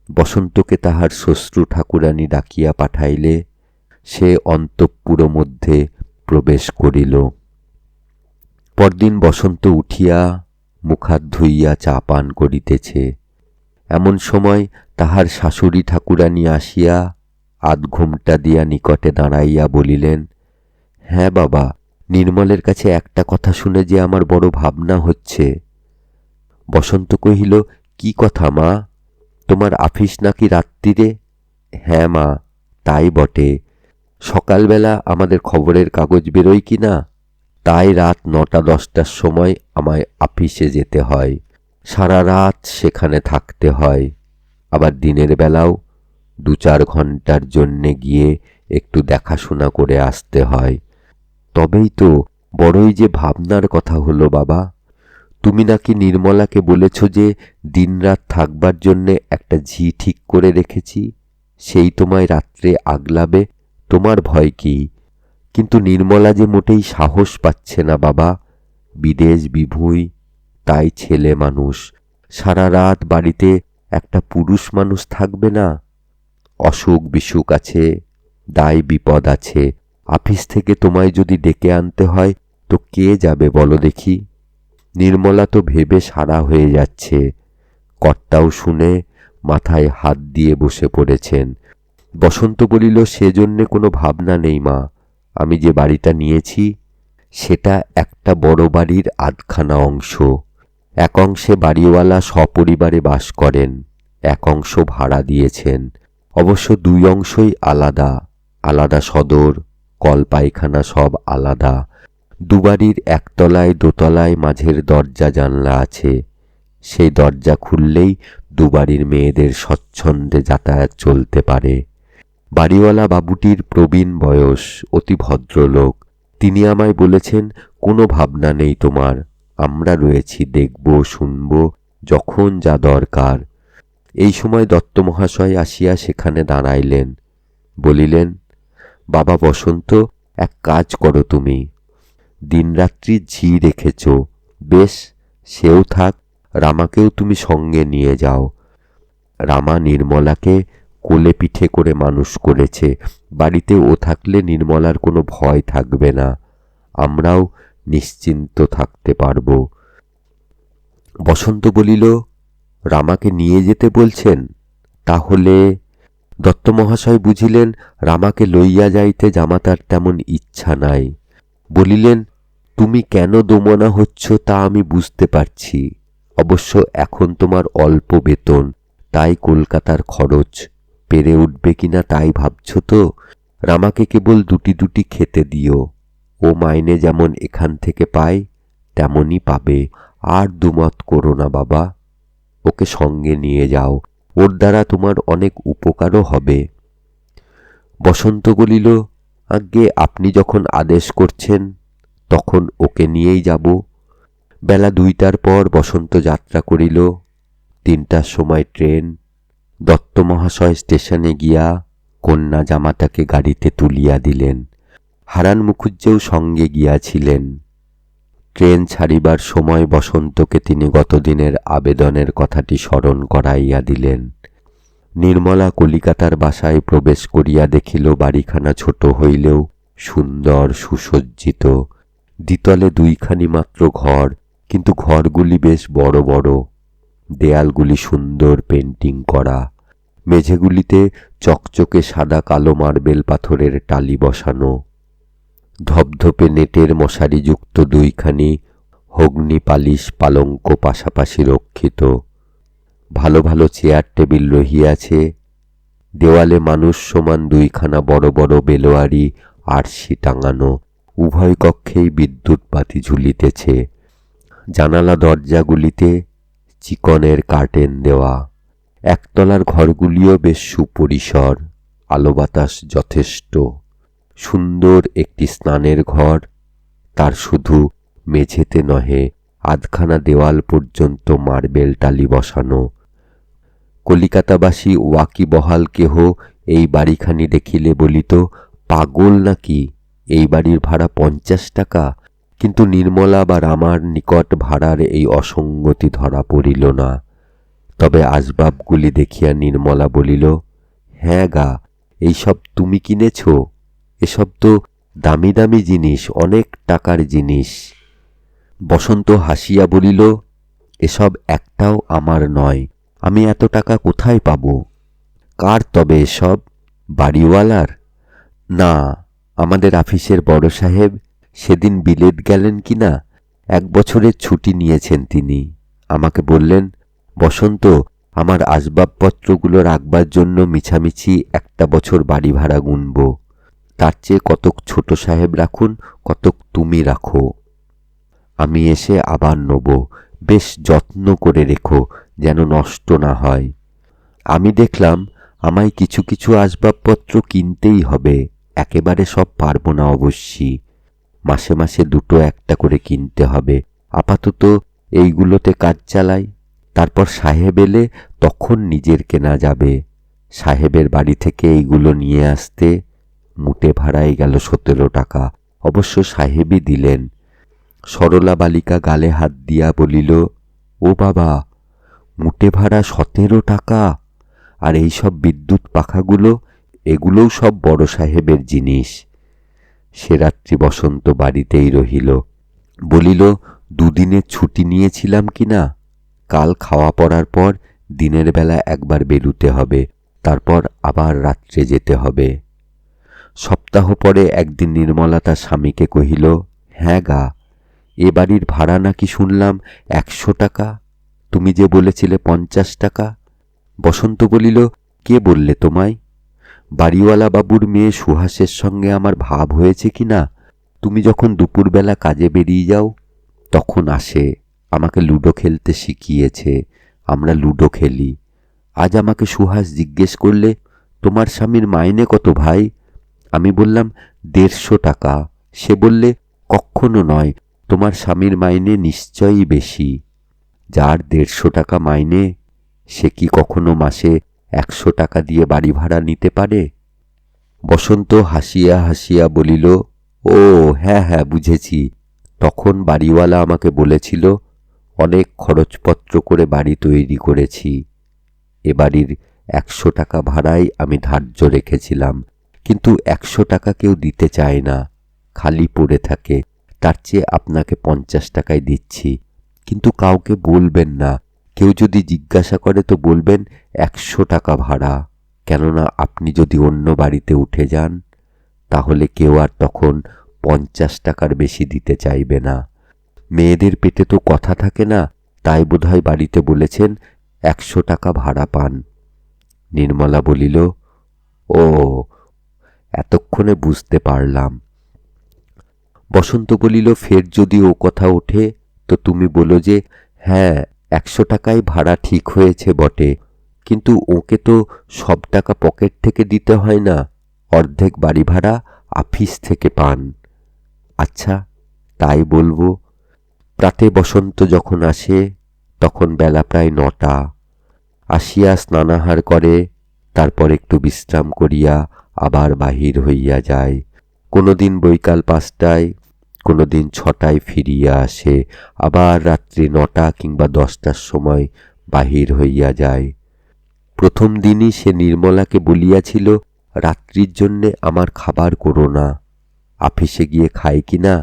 বসন্তকে তাহার শ্বশ্রু ঠাকুরানী ডাকিয়া পাঠাইলে সে অন্তঃপুর মধ্যে প্রবেশ করিল। পরদিন বসন্ত উঠিয়া মুখহাত ধুইয়া চা পান করিতেছে। এমন সময় তাহার শাশুড়ি ঠাকুরানী আসিয়া আধঘুমটা দিয়া নিকটে দাঁড়াইয়া বলিলেন, হ্যাঁ বাবা, নির্মলের কাছে একটা কথা শুনে যে আমার বড় ভাবনা হচ্ছে। বসন্ত কহিল, কি কথা মা? তোমার আফিস নাকি রাত্রিরে? হ্যাঁ মা, তাই বটে। সকালবেলা আমাদের খবরের কাগজ বেরোয় কি না, তাই রাত 9টা-10টার সময় আমায় আফিসে যেতে হয়। সারা রাত সেখানে থাকতে হয়। আবার দিনের বেলাও 2-4 ঘন্টার জন্যে গিয়ে একটু দেখাশোনা করে আসতে হয়। তবেই তো বড়ই যে ভাবনার কথা হলো বাবা। তুমি নাকি নির্মলাকে বলেছ যে দিনরাত থাকবার জন্যে একটা ঝি ঠিক করে রেখেছি, সেই তোমায় রাত্রে আগলাবে। তোমার ভয় কি? কিন্তু নির্মলা যে মোটেই সাহস পাচ্ছে না বাবা। বিদেশ বিভুঁই, তাই ছেলে মানুষ। সারা রাত বাড়িতে একটা পুরুষ মানুষ থাকবে না? অসুখ বিসুখ আছে, দায় বিপদ আছে। আফিস থেকে তোমায় যদি ডেকে আনতে হয় তো কে যাবে বলো দেখি? নির্মলা তো ভেবে সারা হয়ে যাচ্ছে। কর্তাও শুনে মাথায় হাত দিয়ে বসে পড়েছেন। বসন্ত বলিল, সেজন্যে কোনো ভাবনা নেই মা। আমি যে বাড়িটা নিয়েছি সেটা একটা বড় বাড়ির আধখানা অংশ। এক অংশে বাড়িওয়ালা সপরিবারে বাস করেন, এক অংশ ভাড়া দিয়েছেন। অবশ্য 2 অংশই আলাদা আলাদা, সদর, কল পায়খানা সব আলাদা। 2 বাড়ির একতলায় দোতলায় মাঝের দরজা জানলা আছে। সেই দরজা খুললেই 2 বাড়ির মেয়েদের স্বচ্ছন্দে যাতায়াত চলতে পারে। বাড়িওয়ালা বাবুটির প্রবীণ বয়স, অতি ভদ্রলোক। তিনি আমায় বলেছেন, কোনো ভাবনা নেই তোমার, আমরা রয়েছি, দেখব শুনব যখন যা দরকার। এই সময় দত্ত মহাশয় আসিয়া সেখানে দাঁড়াইলেন। বলিলেন, বাবা বসন্ত, এক কাজ করো তুমি। দিনরাত্রি ঝি রেখেছ, বেশ, সেও থাক। রামাকেও তুমি সঙ্গে নিয়ে যাও। রামা নির্মলাকে কোলে পিঠে করে মানুষ করেছে। বাড়িতে ও থাকলে নির্মলার কোনো ভয় থাকবে না, আমরাও নিশ্চিন্ত থাকতে পারব। বসন্ত বলিল, রামাকে নিয়ে যেতে বলছেন? তাহলে? দত্ত মহাশয় বুঝিলেন রামাকে লইয়া যাইতে জামাতার তেমন ইচ্ছা নাই। বলিলেন, তুমি কেন দোমনা হচ্ছ তা আমি বুঝতে পারছি। অবশ্য এখন তোমার অল্প বেতন, তাই কলকাতার খরচ পেরে উঠবে কিনা তাই ভাবছ তো। রামাকে কেবল 2টি খেতে দিও। ও মাইনে যেমন এখান থেকে পায় তেমনই পাবে। আর দুমত করো না বাবা, ওকে সঙ্গে নিয়ে যাও। ওর দ্বারা তোমার অনেক উপকারও হবে। বসন্ত বলিল, আজ্ঞে, আপনি যখন আদেশ করছেন তখন ওকে নিয়েই যাব। বেলা 2টার পর বসন্ত যাত্রা করিল। 3টার সময় ট্রেন। দত্ত মহাশয় স্টেশনে গিয়া কন্যা জামাতাকে গাড়িতে তুলিয়া দিলেন। হারান মুখুজ্জেও সঙ্গে গিয়াছিলেন। ট্রেন ছাড়িবার সময় বসন্তকে তিনি গতদিনের আবেদনের কথাটি স্মরণ করাইয়া দিলেন। নির্মলা কলিকাতার বাসায় প্রবেশ করিয়া দেখিল বাড়িখানা ছোট হইলেও সুন্দর সুসজ্জিত। দ্বিতলে 2খানি মাত্র ঘর, কিন্তু ঘরগুলি বেশ বড় বড়। দেয়ালগুলি সুন্দর পেন্টিং করা। মেঝেগুলিতে চকচকে সাদা কালো মার্বেল পাথরের টালি বসানো। ধপধপে নেটের মশারিযুক্ত 2খানি হগ্নি পালিশ পালঙ্ক পাশাপাশি রক্ষিত। ভালো ভালো চেয়ার টেবিল রহিয়াছে। দেওয়ালে মানুষ সমান 2খানা বড় বড় বেলোয়ারি আরশি টাঙানো। উভয় কক্ষেই বিদ্যুৎ বাতি ঝুলিতেছে। জানালা দরজাগুলিতে চিকনের কার্টেন দেওয়া। একতলার ঘরগুলিও বেশ সুপরিসর, আলো বাতাস যথেষ্ট। সুন্দর একটি স্নানের ঘর, তার শুধু মেঝেতে নহে আধখানা দেওয়াল পর্যন্ত মার্বেল টালি বসানো। কলিকাতাবাসী ওয়াকিবহাল কেহ এই বাড়িখানি দেখিলে বলিত, পাগল নাকি, এই বাড়ির ভাড়া 50 টাকা। কিন্তু নির্মলা বা রামার নিকট ভাড়ার এই অসঙ্গতি ধরা পড়িল না। তবে আসবাবগুলি দেখিয়া নির্মলা বলিল, হ্যাঁ গা, এইসব তুমি কিনেছ? এসব তো দামি দামি জিনিস, অনেক টাকার জিনিস। বসন্ত হাসিয়া বলিল, এসব একটাও আমার নয়, আমি এত টাকা কোথায় পাব? কার তবে এসব? বাড়িওয়ালার? না, আমাদের আফিসের বড় সাহেব সেদিন বিলেত গেলেন কিনা, 1 বছরের ছুটি নিয়েছেন তিনি। আমাকে বললেন, বসন্ত, আমার আসবাবপত্রগুলো রাখবার জন্য মিছামিছি 1 বছর বাড়ি ভাড়া গুনব। তার চেয়ে কতক ছোট সাহেব রাখুন, কতক তুমি রাখো, আমি এসে আবার নেব। বেশ যত্ন করে রেখো, যেন নষ্ট না হয়। আমি দেখলাম আমায় কিছু কিছু আসবাবপত্র কিনতেই হবে, একেবারে সব পারব না অবশ্যই। মাসে মাসে 2-1টা করে কিনতে হবে। আপাতত এইগুলোতে কাজ চালাই, তারপর সাহেব এলে তখন নিজের কেনা যাবে। সাহেবের বাড়ি থেকে এইগুলো নিয়ে আসতে মুটে ভাড়াই গেল 17 টাকা, অবশ্য সাহেবই দিলেন। সরলা বালিকা গালে হাত দিয়া বলিল, ও বাবা, মুটে ভাড়া 17 টাকা? আর এই সব বিদ্যুৎ পাখাগুলো, এগুলোও সব বড় সাহেবের জিনিস। সে রাত্রি বসন্ত বাড়িতেই রহিল। বলিল, 2 দিনের ছুটি নিয়েছিলাম কিনা, কাল খাওয়া পড়ার পর দিনের বেলা একবার বেরুতে হবে, তারপর আবার রাত্রে যেতে হবে। সপ্তাহ পরে একদিন নির্মলা তার স্বামীকে কহিল, হ্যাঁ গা, এ বাড়ির ভাড়া নাকি শুনলাম 100 টাকা, তুমি যে বলেছিলে 50 টাকা। বসন্ত বলিল, কে বললে তোমায়? বাড়িওয়ালা বাবুর মেয়ে সুহাসের সঙ্গে আমার ভাব হয়েছে কিনা, তুমি যখন দুপুরবেলা কাজে বেরিয়ে যাও তখন আসে, আমাকে লুডো খেলতে শিখিয়েছে, আমরা লুডো খেলি। আজ আমাকে সুহাস জিজ্ঞেস করলে, তোমার স্বামীর মাইনে কত ভাই? আমি বললাম 150 টাকা। সে বললে, কখনো নয়, তোমার স্বামীর মাইনে নিশ্চয়ই বেশি। যার 150 টাকা মাইনে, সে কি কখনো মাসে 100 টাকা দিয়ে বাড়ি ভাড়া নিতে পারে? বসন্ত হাসিয়া হাসিয়া বলিল, ও হ্যাঁ হ্যাঁ, বুঝেছি। তখন বাড়িওয়ালা আমাকে বলেছিল, অনেক খরচপত্র করে বাড়ি তৈরি করেছি। এ বাড়ির 100 টাকা ভাড়াই আমি ধার্য রেখেছিলাম, কিন্তু 100 টাকা কেউ দিতে চায় না, খালি পড়ে থাকে। তার চেয়ে আপনাকে 50 টাকায় দিচ্ছি, কিন্তু কাউকে বলবেন না। কেউ যদি জিজ্ঞাসা করে তো বলবেন 100 টাকা ভাড়া, কেননা আপনি যদি অন্য বাড়িতে উঠে যান তাহলে কেউ আর তখন 50 টাকার বেশি দিতে চাইবে না। মেয়েদের পেটে তো কথা থাকে না, তাই বোধহয় বাড়িতে বলেছেন 100 টাকা ভাড়া পান। নির্মলা বলিল, ও, এতক্ষণে বুঝতে পারলাম। বসন্ত বলিল, ফের যদি ও কথা ওঠে তো তুমি বলো যে, হ্যাঁ 100 টাকাই ভাড়া ঠিক হয়েছে বটে, কিন্তু ওকে তো সব টাকা পকেট থেকে দিতে হয় না, অর্ধেক বাড়ি ভাড়া আফিস থেকে পান। আচ্ছা, তাই বলবো। প্রাতে বসন্ত যখন আসে তখন বেলা প্রায় 9টা। আসিয়া স্নানাহার করে, তারপর একটু বিশ্রাম করিয়া আবার বাহির হইয়া যায়। কোনোদিন বৈকাল 5টায়, কোনোদিন 6টায় ফিরিয়া আসে, আবার রাত্রি 9টা কিংবা 10টার সময় বাহির হইয়া যায়। প্রথম দিনই সে নির্মলাকে বলিয়াছিল, রাত্রির জন্যে আমার খাবার করো না, আফিসে গিয়ে খায় কিনা,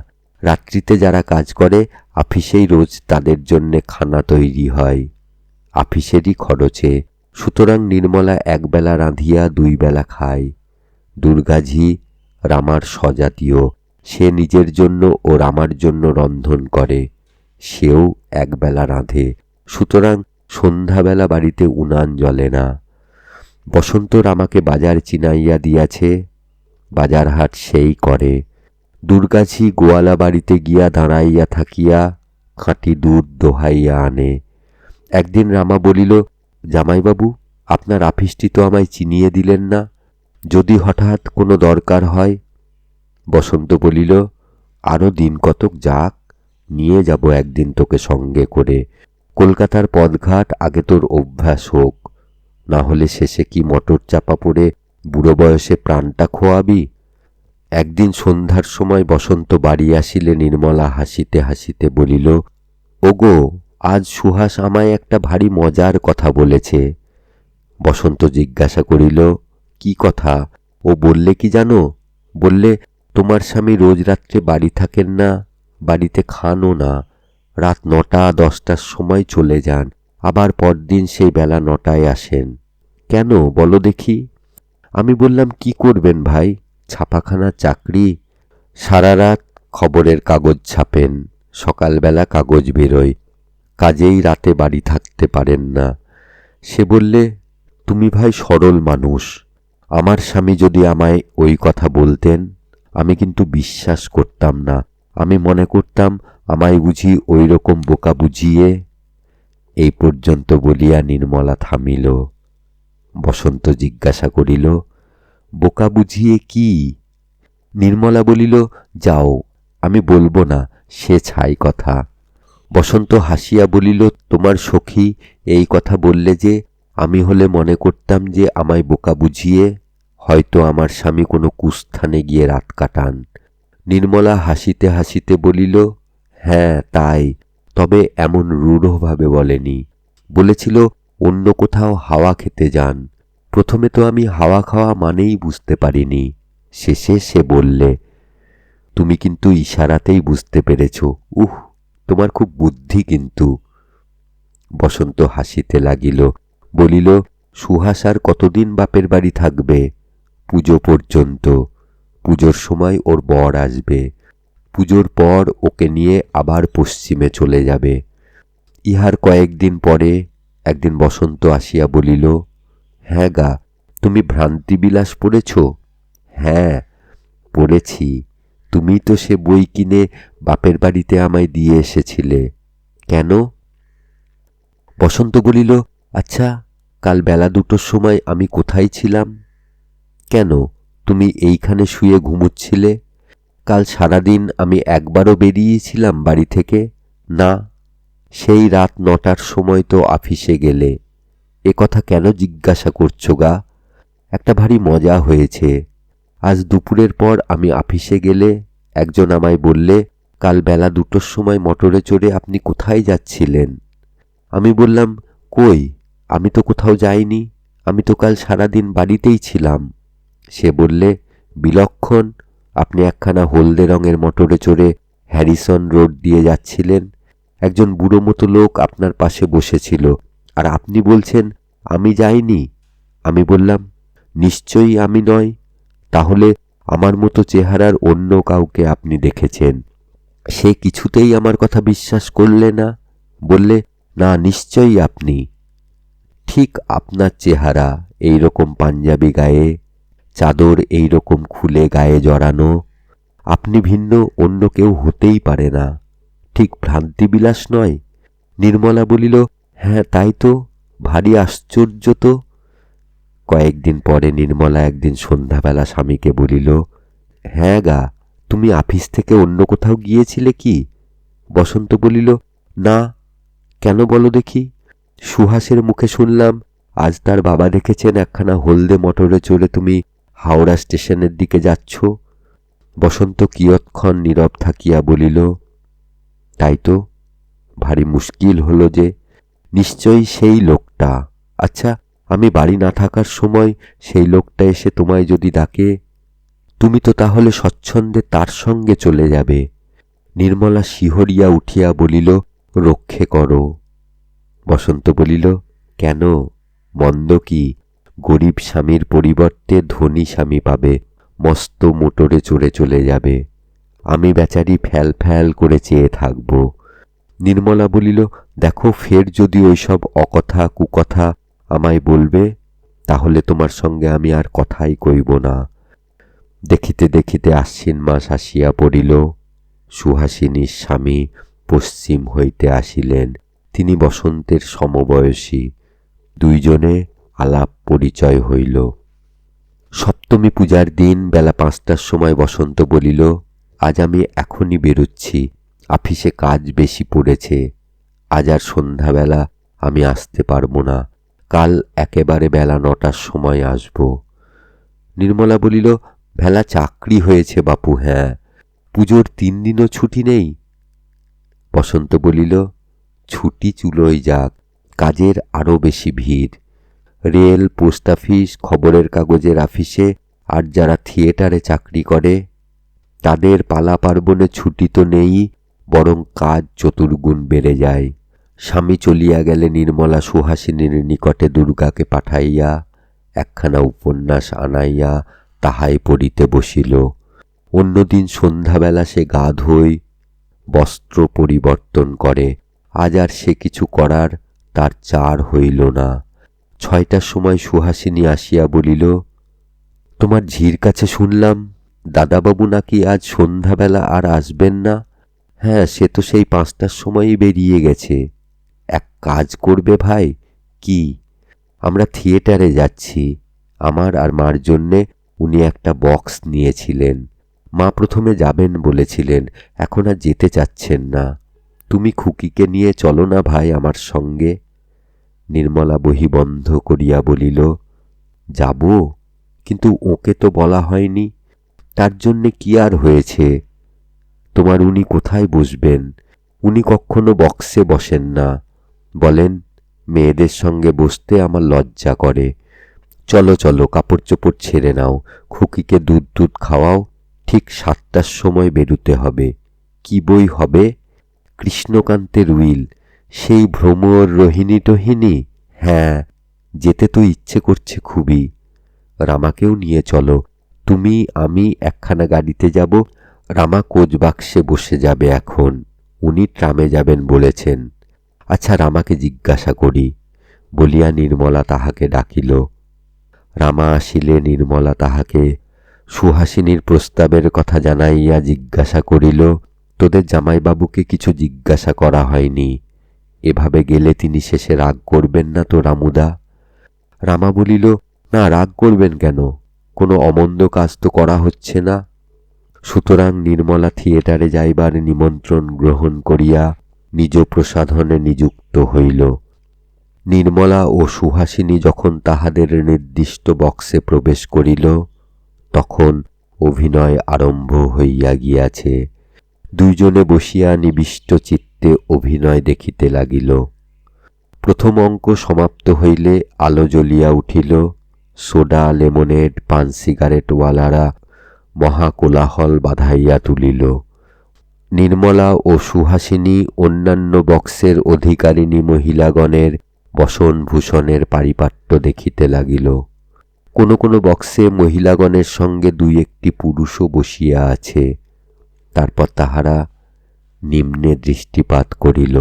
রাত্রিতে যারা কাজ করে আফিসেই রোজ তাদের জন্যে খানা তৈরি হয়, আফিসেরই খরচে। সুতরাং নির্মলা 1 বেলা রাঁধিয়া 2 বেলা খায়। দুর্গাঝি রামার স্বজাতীয়, সে নিজের জন্য ও রামার জন্য রন্ধন করে, সেও 1 বেলা রাঁধে। সুতরাং সন্ধ্যাবেলা বাড়িতে উনান জ্বলে না। বসন্ত রামাকে বাজার চিনাইয়া দিয়াছে, বাজার হাট সেই করে। দুর্গাঝি গোয়ালা বাড়িতে গিয়া দাঁড়াইয়া থাকিয়া খাঁটি দুধ দোহাইয়া আনে। একদিন রামা বলিল, জামাইবাবু, আপনার আফিসটি তো আমায় চিনিয়ে দিলেন না, যদি হঠাৎ কোনো দরকার হয়। বসন্ত বলিল, আরো দিন কতক যাক, নিয়ে যাব একদিন তোকে সঙ্গে করে। কলকাতার পথঘাট আগে তোর অভ্যাস হোক, না হলে শেষে কি মোটর চাপা পড়ে বুড়ো বয়সে প্রাণটা খোয়াবি? একদিন সন্ধ্যার সময় বসন্ত বাড়ি আসিলে নির্মলা হাসিতে হাসিতে বলিল, ওগো, আজ সুহাস আমায় একটা ভারী মজার কথা বলেছে। বসন্ত জিজ্ঞাসা করিল, কি কথা? ও বললে কি জানো? বললে তোমার স্বামী রোজ রাত্রে বাড়ি থাকেন না, বাড়িতে খানও না, রাত 9টা-10টার সময় চলে যান, আবার পরদিন সেই বেলা 9টায় আসেন। কেন বলো দেখি? আমি বললাম, কি করবেন ভাই, ছাপাখানার চাকরি, সারা রাত খবরের কাগজ ছাপেন, সকালবেলা কাগজ বেরোয়, কাজেই রাতে বাড়ি থাকতে পারেন না। সে বললে, তুমি ভাই সরল মানুষ, আমার স্বামী যদি আমায় ওই কথা বলতেন আমি কিন্তু বিশ্বাস করতাম না, আমি মনে করতাম আমায় বুঝি ওই রকম বোকা বুঝিয়ে। এই পর্যন্ত বলিয়া নির্মলা থামিল। বসন্ত জিজ্ঞাসা করিল, বোকা বুঝিয়ে কি? নির্মলা বলিল, যাও, আমি বলবো না, সে ছাই কথা। বসন্ত হাসিয়া বলিল, তোমার সখী এই কথা বললে যে, আমি হলে মনে করতাম যে আমায় বোকা বুঝিয়ে হয়তো আমার স্বামী কোনো কুস্থানে গিয়ে রাত কাটান। নির্মলা হাসিতে হাসিতে বলিল, হ্যাঁ তাই, তবে এমন রূঢ়ভাবে বলেনি, বলেছিল অন্য কোথাও হাওয়া খেতে যান। প্রথমে তো আমি হাওয়া খাওয়া মানেই বুঝতে পারিনি, শেষে সে বললে, তুমি কিন্তু ইশারাতেই বুঝতে পেরেছ। উহ, তোমার খুব বুদ্ধি কিন্তু। বসন্ত হাসিতে লাগিল, বলিল, সুহাস আর কতদিন বাপের বাড়ি থাকবে? পুজো পর্যন্ত। পুজোর সময় ওর বর আসবে, পুজোর পর ওকে নিয়ে আবার পশ্চিমে চলে যাবে। ইহার কয়েকদিন পরে একদিন বসন্ত আসিয়া বলিল, হ্যাঁ গা, তুমি ভ্রান্তিবিলাস পড়েছ? হ্যাঁ পড়েছি, তুমি তো সে বই কিনে বাপের বাড়িতে আমায় দিয়ে এসেছিলে। কেন? বসন্ত বলিল, আচ্ছা, কাল বেলা 2টোর সময় আমি কোথায় ছিলাম? কেন, তুমি এইখানে শুয়ে ঘুমুচ্ছিলে। কাল সারাদিন আমি একবারও বেরিয়েছিলাম বাড়ি থেকে? না। সেই রাত 9টার সময় তো আফিসে গেলে। এ কথা কেন জিজ্ঞাসা করছো গা? একটা ভারী মজা হয়েছে। আজ দুপুরের পর আমি আফিসে গেলে একজন আমায় বললে, কাল বেলা 2টোর সময় মোটরে চড়ে আপনি কোথায় যাচ্ছিলেন? আমি বললাম, কই, আমি তো কোথাও যাইনি, আমি তো কাল সারাদিন বাড়িতেই ছিলাম। সে বললে, বিলক্ষণ, আপনি একখানা হলদে রঙের মোটরে চড়ে হ্যারিসন রোড দিয়ে যাচ্ছিলেন, একজন বুড়ো মতো লোক আপনার পাশে বসেছিল, আর আপনি বলছেন আমি যাইনি। আমি বললাম, নিশ্চয়ই আমি নয়, তাহলে আমার মতো চেহারার অন্য কাউকে আপনি দেখেছেন। সে কিছুতেই আমার কথা বিশ্বাস করলে না, বললে, না, নিশ্চয়ই আপনি। ঠিক আপনার চেহারা, এই রকম পাঞ্জাবি গায়ে, চাদর এই রকম খুলে গায়ে জড়ানো, আপনি ভিন্ন অন্য কেউ হতেই পারে না। ঠিক ভ্রান্তিবিলাস নয়? নির্মলা বলিল, হ্যাঁ তাই তো, ভারী আশ্চর্য তো। কয়েকদিন পরে নির্মলা একদিন সন্ধ্যাবেলা স্বামীকে বলিল, হ্যাঁ গা, তুমি আফিস থেকে অন্য কোথাও গিয়েছিলে কি? বসন্ত বলিল, না। কেন বলো দেখি? সুহাসের মুখে শুনলাম আজ তার বাবা দেখেছেন একখানা হলদে মোটরে চড়ে তুমি হাওড়া স্টেশনের দিকে যাচ্ছ। বসন্ত কিয়ৎক্ষণ নীরব থাকিয়া বলিল, তাই তো, ভারী মুশকিল হলো যে, নিশ্চয়ই সেই লোকটা। আচ্ছা, আমি বাড়ি না থাকার সময় সেই লোকটা এসে তোমায় যদি ডাকে, তুমি তো তাহলে স্বচ্ছন্দে তার সঙ্গে চলে যাবে। নির্মলা শিহরিয়া উঠিয়া বলিল, রক্ষে করো। বসন্ত বলিল, কেন, মন্দ কি? গরিব স্বামীর পরিবর্তে ধনী স্বামী পাবে, মস্ত মোটরে চড়ে চলে যাবে, আমি বেচারি ফ্যাল ফ্যাল করে চেয়ে থাকব। নির্মলা বলিল, দেখো, ফের যদি ওইসব অকথা কুকথা আমায় বলবে, তাহলে তোমার সঙ্গে আমি আর কথাই কইব না। দেখিতে দেখিতে আশ্বিন মাস আসিয়া পড়িল। সুহাসিনীর স্বামী পশ্চিম হইতে আসিলেন। তিনি বসন্তের সমবয়সী। দুইজনে আলাপ পরিচয় হইল। সপ্তমী পূজার দিন বেলা 5টার সময় বসন্ত বলিল, আজ আমি এখনই বেরুচ্ছি, আফিসে কাজ বেশি পড়েছে, আজ আর সন্ধ্যাবেলা আমি আসতে পারব না, কাল একেবারে বেলা 9টার সময় আসব। নির্মলা বলিল, ভেলা চাকরি হয়েছে বাপু। হ্যাঁ, পুজোর 3 দিনও ছুটি নেই? বসন্ত বলিল, ছুটি চুলোই যাক, কাজের আরো বেশি ভিড়। রেল, পোস্ট অফিস, খবরের কাগজের অফিসে আর যারা থিয়েটারে চাকরি করে তাদের পালা পার্বণে ছুটি তো নেই, বরং কাজ চতুর্গুণ বেড়ে যায়। স্বামী চলিয়া গেলে নির্মলা সুহাসিনীর নিকটে দুর্গাকে পাঠাইয়া একখানা উপন্যাস আনাইয়া তাহাই পড়িতে বসিল। অন্যদিন সন্ধ্যাবেলা সে গা ধোয়, বস্ত্র পরিবর্তন করে। আজ আর সে কিছু করার তার চার হইল না। 6টার সময় সুহাসিনী আসিয়া বলিল, তোমার ঝির কাছে শুনলাম দাদাবাবু নাকি আজ সন্ধ্যাবেলা আর আসবেন না। হ্যাঁ, সে তো সেই 5টার সময়ই বেরিয়ে গেছে। এক কাজ করবে ভাই? কি? আমরা থিয়েটারে যাচ্ছি। আমার আর মার জন্যে উনি একটা বক্স নিয়েছিলেন। মা প্রথমে যাবেন বলেছিলেন, এখন আর যেতে চাচ্ছেন না। তুমি খুকিকে নিয়ে চলো না ভাই আমার সঙ্গে। নির্মলা বহি বন্ধ করিয়া বলিল, যাব, কিন্তু ওকে তো বলা হয়নি। তার জন্যে কি আর হয়েছে? তোমার উনি কোথায় বসবেন? উনি কখনো বক্সে বসেন না। বলেন, মেয়েদের সঙ্গে বসতে আমার লজ্জা করে। চলো চলো, কাপড় চোপড় ছেড়ে নাও, খুকিকে দুধ খাওয়াও। ঠিক 7টার সময় বেরুতে হবে। কি বই হবে? কৃষ্ণকান্তের উইল। সেই ভ্রমর রোহিণী টোহিনী? হ্যাঁ, যেতে তো ইচ্ছে করছে খুবই। রামাকেও নিয়ে চলো। তুমি, আমি একখানা গাড়িতে যাব। রামা কোচ বাক্সে বসে যাবে এখন। উনি ট্রামে যাবেন বলেছেন। আচ্ছা, রামাকে জিজ্ঞাসা করি বলিয়া নির্মলা তাহাকে ডাকিল। রামা আসিলে নির্মলা তাহাকে সুহাসিনীর প্রস্তাবের কথা জানাইয়া জিজ্ঞাসা করিল, তোদের জামাইবাবুকে কিছু জিজ্ঞাসা করা হয়নি? এভাবে গেলে তিনি শেষে রাগ করবেন না তো রামুদা? রামা বলিল, না, রাগ করবেন কেন? কোনো অমন্দ কাজ তো করা হচ্ছে না। সুতরাং নির্মলা থিয়েটারে যাইবার নিমন্ত্রণ গ্রহণ করিয়া নিজ প্রসাধনে নিযুক্ত হইল। নির্মলা ও সুহাসিনী যখন তাহাদের নির্দিষ্ট বক্সে প্রবেশ করিল, তখন অভিনয় আরম্ভ হইয়া গিয়াছে। দুইজনে বসিয়া নিবিষ্ট চিত্তে অভিনয় দেখিতে লাগিল। প্রথম অঙ্ক সমাপ্ত হইলে আলো জ্বলিয়া উঠিল। সোডা, লেমনেড, পান সিগারেটওয়ালারা মহাকোলাহল বাধাইয়া তুলিল। নির্মলা ও সুহাসিনী অন্যান্য বক্সের অধিকারিণী মহিলাগণের বসনভূষণের পারিপাট্য দেখিতে লাগিল। কোনো কোনো বক্সে মহিলাগণের সঙ্গে 2-1টি পুরুষও বসিয়া আছে। তারপর তাহারা নিম্নে দৃষ্টিপাত করিল।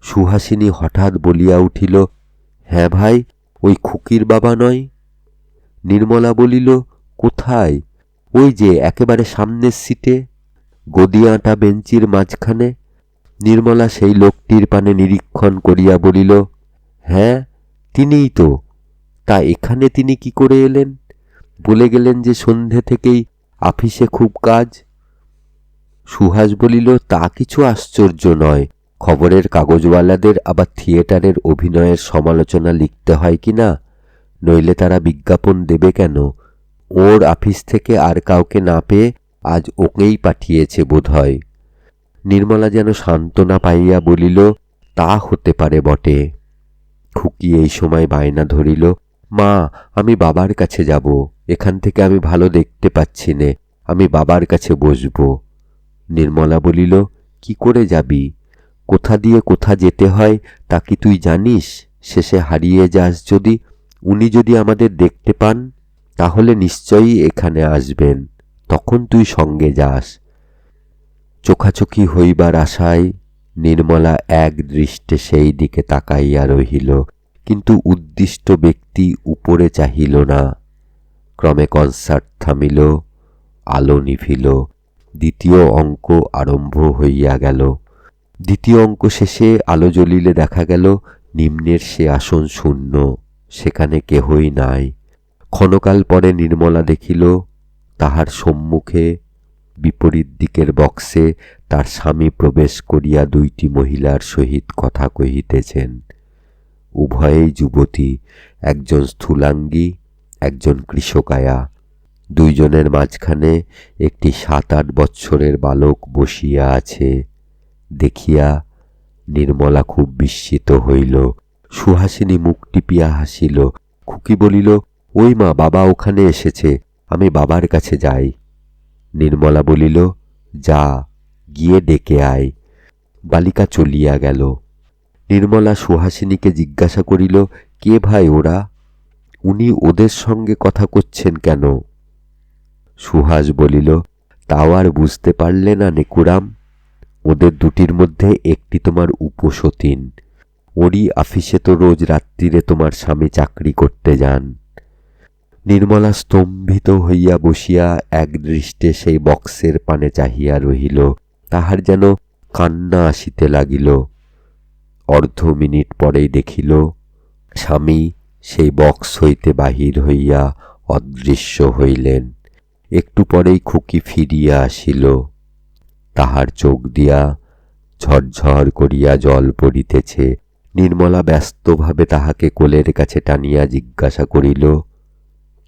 সুহাসিনী হঠাৎ বলিয়া উঠিল, হ্যাঁ ভাই, ওই খুকির বাবা নয়? নির্মলা বলিল, কোথায়? ওই যে একেবারে সামনের সিটে, গদি আঁটা বেঞ্চির মাঝখানে। নির্মলা সেই লোকটির পানে নিরীক্ষণ করিয়া বলিল, হ্যাঁ, তিনিই তো। তা এখানে তিনি কি করে এলেন? বলে গেলেন যে সন্ধে থেকেই আফিসে খুব কাজ। সুহাস বলিল, তা কিছু আশ্চর্য নয়। খবরের কাগজওয়ালাদের আবার থিয়েটারের অভিনয়ের সমালোচনা লিখতে হয় কি না? নইলে তারা বিজ্ঞাপন দেবে কেন? ওর আফিস থেকে আর কাউকে না পেয়ে আজ ওকেই পাঠিয়েছে বোধ হয়। নির্মলা যেন সান্ত্বনা পাইয়া বলিল, তা হতে পারে বটে। খুকি এই সময় বায়না ধরিল, মা, আমি বাবার কাছে যাব। এখান থেকে আমি ভালো দেখতে পাচ্ছি নে, আমি বাবার কাছে বসব। নির্মলা বলিল, কি করে যাবি? কোথা দিয়ে কোথা যেতে হয় তা কি তুই জানিস? শেষে হারিয়ে যাস যদি। উনি যদি আমাদের দেখতে পান তাহলে নিশ্চয়ই এখানে আসবেন, তখন তুই সঙ্গে যাস। চোখাচোখি হইবার আশায় নির্মলা এক দৃষ্টে সেই দিকে তাকাইয়া রহিল, কিন্তু উদ্দিষ্ট ব্যক্তি উপরে চাহিল না। ক্রমে কনসার্ট থামিল, আলো নিভিল। দ্বিতীয় অঙ্ক আরম্ভ হইয়া গেল। দ্বিতীয় অঙ্ক শেষে আলো জ্বলিলে দেখা গেল নিম্নের সে আসন শূন্য, সেখানে কেহই নাই। ক্ষণকাল পরে নির্মলা দেখিল তাহার সম্মুখে বিপরীত দিকের বক্সে তার স্বামী প্রবেশ করিয়া 2টি মহিলার সহিত কথা কহিতেছেন। উভয়েই যুবতী, একজন স্থূলাঙ্গী, একজন কৃশকায়া। দুইজনের মাঝখানে একটি 7-8 বৎসরের বালক বসিয়া আছে দেখিয়া নির্মলা খুব বিস্মিত হইল। সুহাসিনী মুখ টিপিয়া হাসিল। খুকি বলিল, ওই মা, বাবা ওখানে এসেছে, আমি বাবার কাছে যাই। নির্মলা বলিল, যা, গিয়ে ডেকে আয়। বালিকা চলিয়া গেল। নির্মলা সুহাসিনীকে জিজ্ঞাসা করিল, কে ভাই ওরা? উনি ওদের সঙ্গে কথা করছেন কেন? সুহাস বলিল, তাও আর বুঝতে পারলে না নেকুরাম? ওদের দুটির মধ্যে একটি তোমার উপসতীন। ওরই আফিসে তো রোজ রাত্রিরে তোমার স্বামী চাকরি করতে যান। নির্মলা স্তম্ভিত হইয়া বসিয়া একদৃষ্টে সেই বক্সের পানে চাহিয়া রহিল। তাহার যেন কান্না আসিতে লাগিল। অর্ধ মিনিট পরেই দেখিল স্বামী সেই বক্স হইতে বাহির হইয়া অদৃশ্য হইলেন। একটু পরেই খুকি ফিরিয়া আসিল। তাহার চোখ দিয়া ঝরঝর করিয়া জল পড়িতেছে। নির্মলা ব্যস্তভাবে তাহাকে কোলের কাছে টানিয়া জিজ্ঞাসা করিল,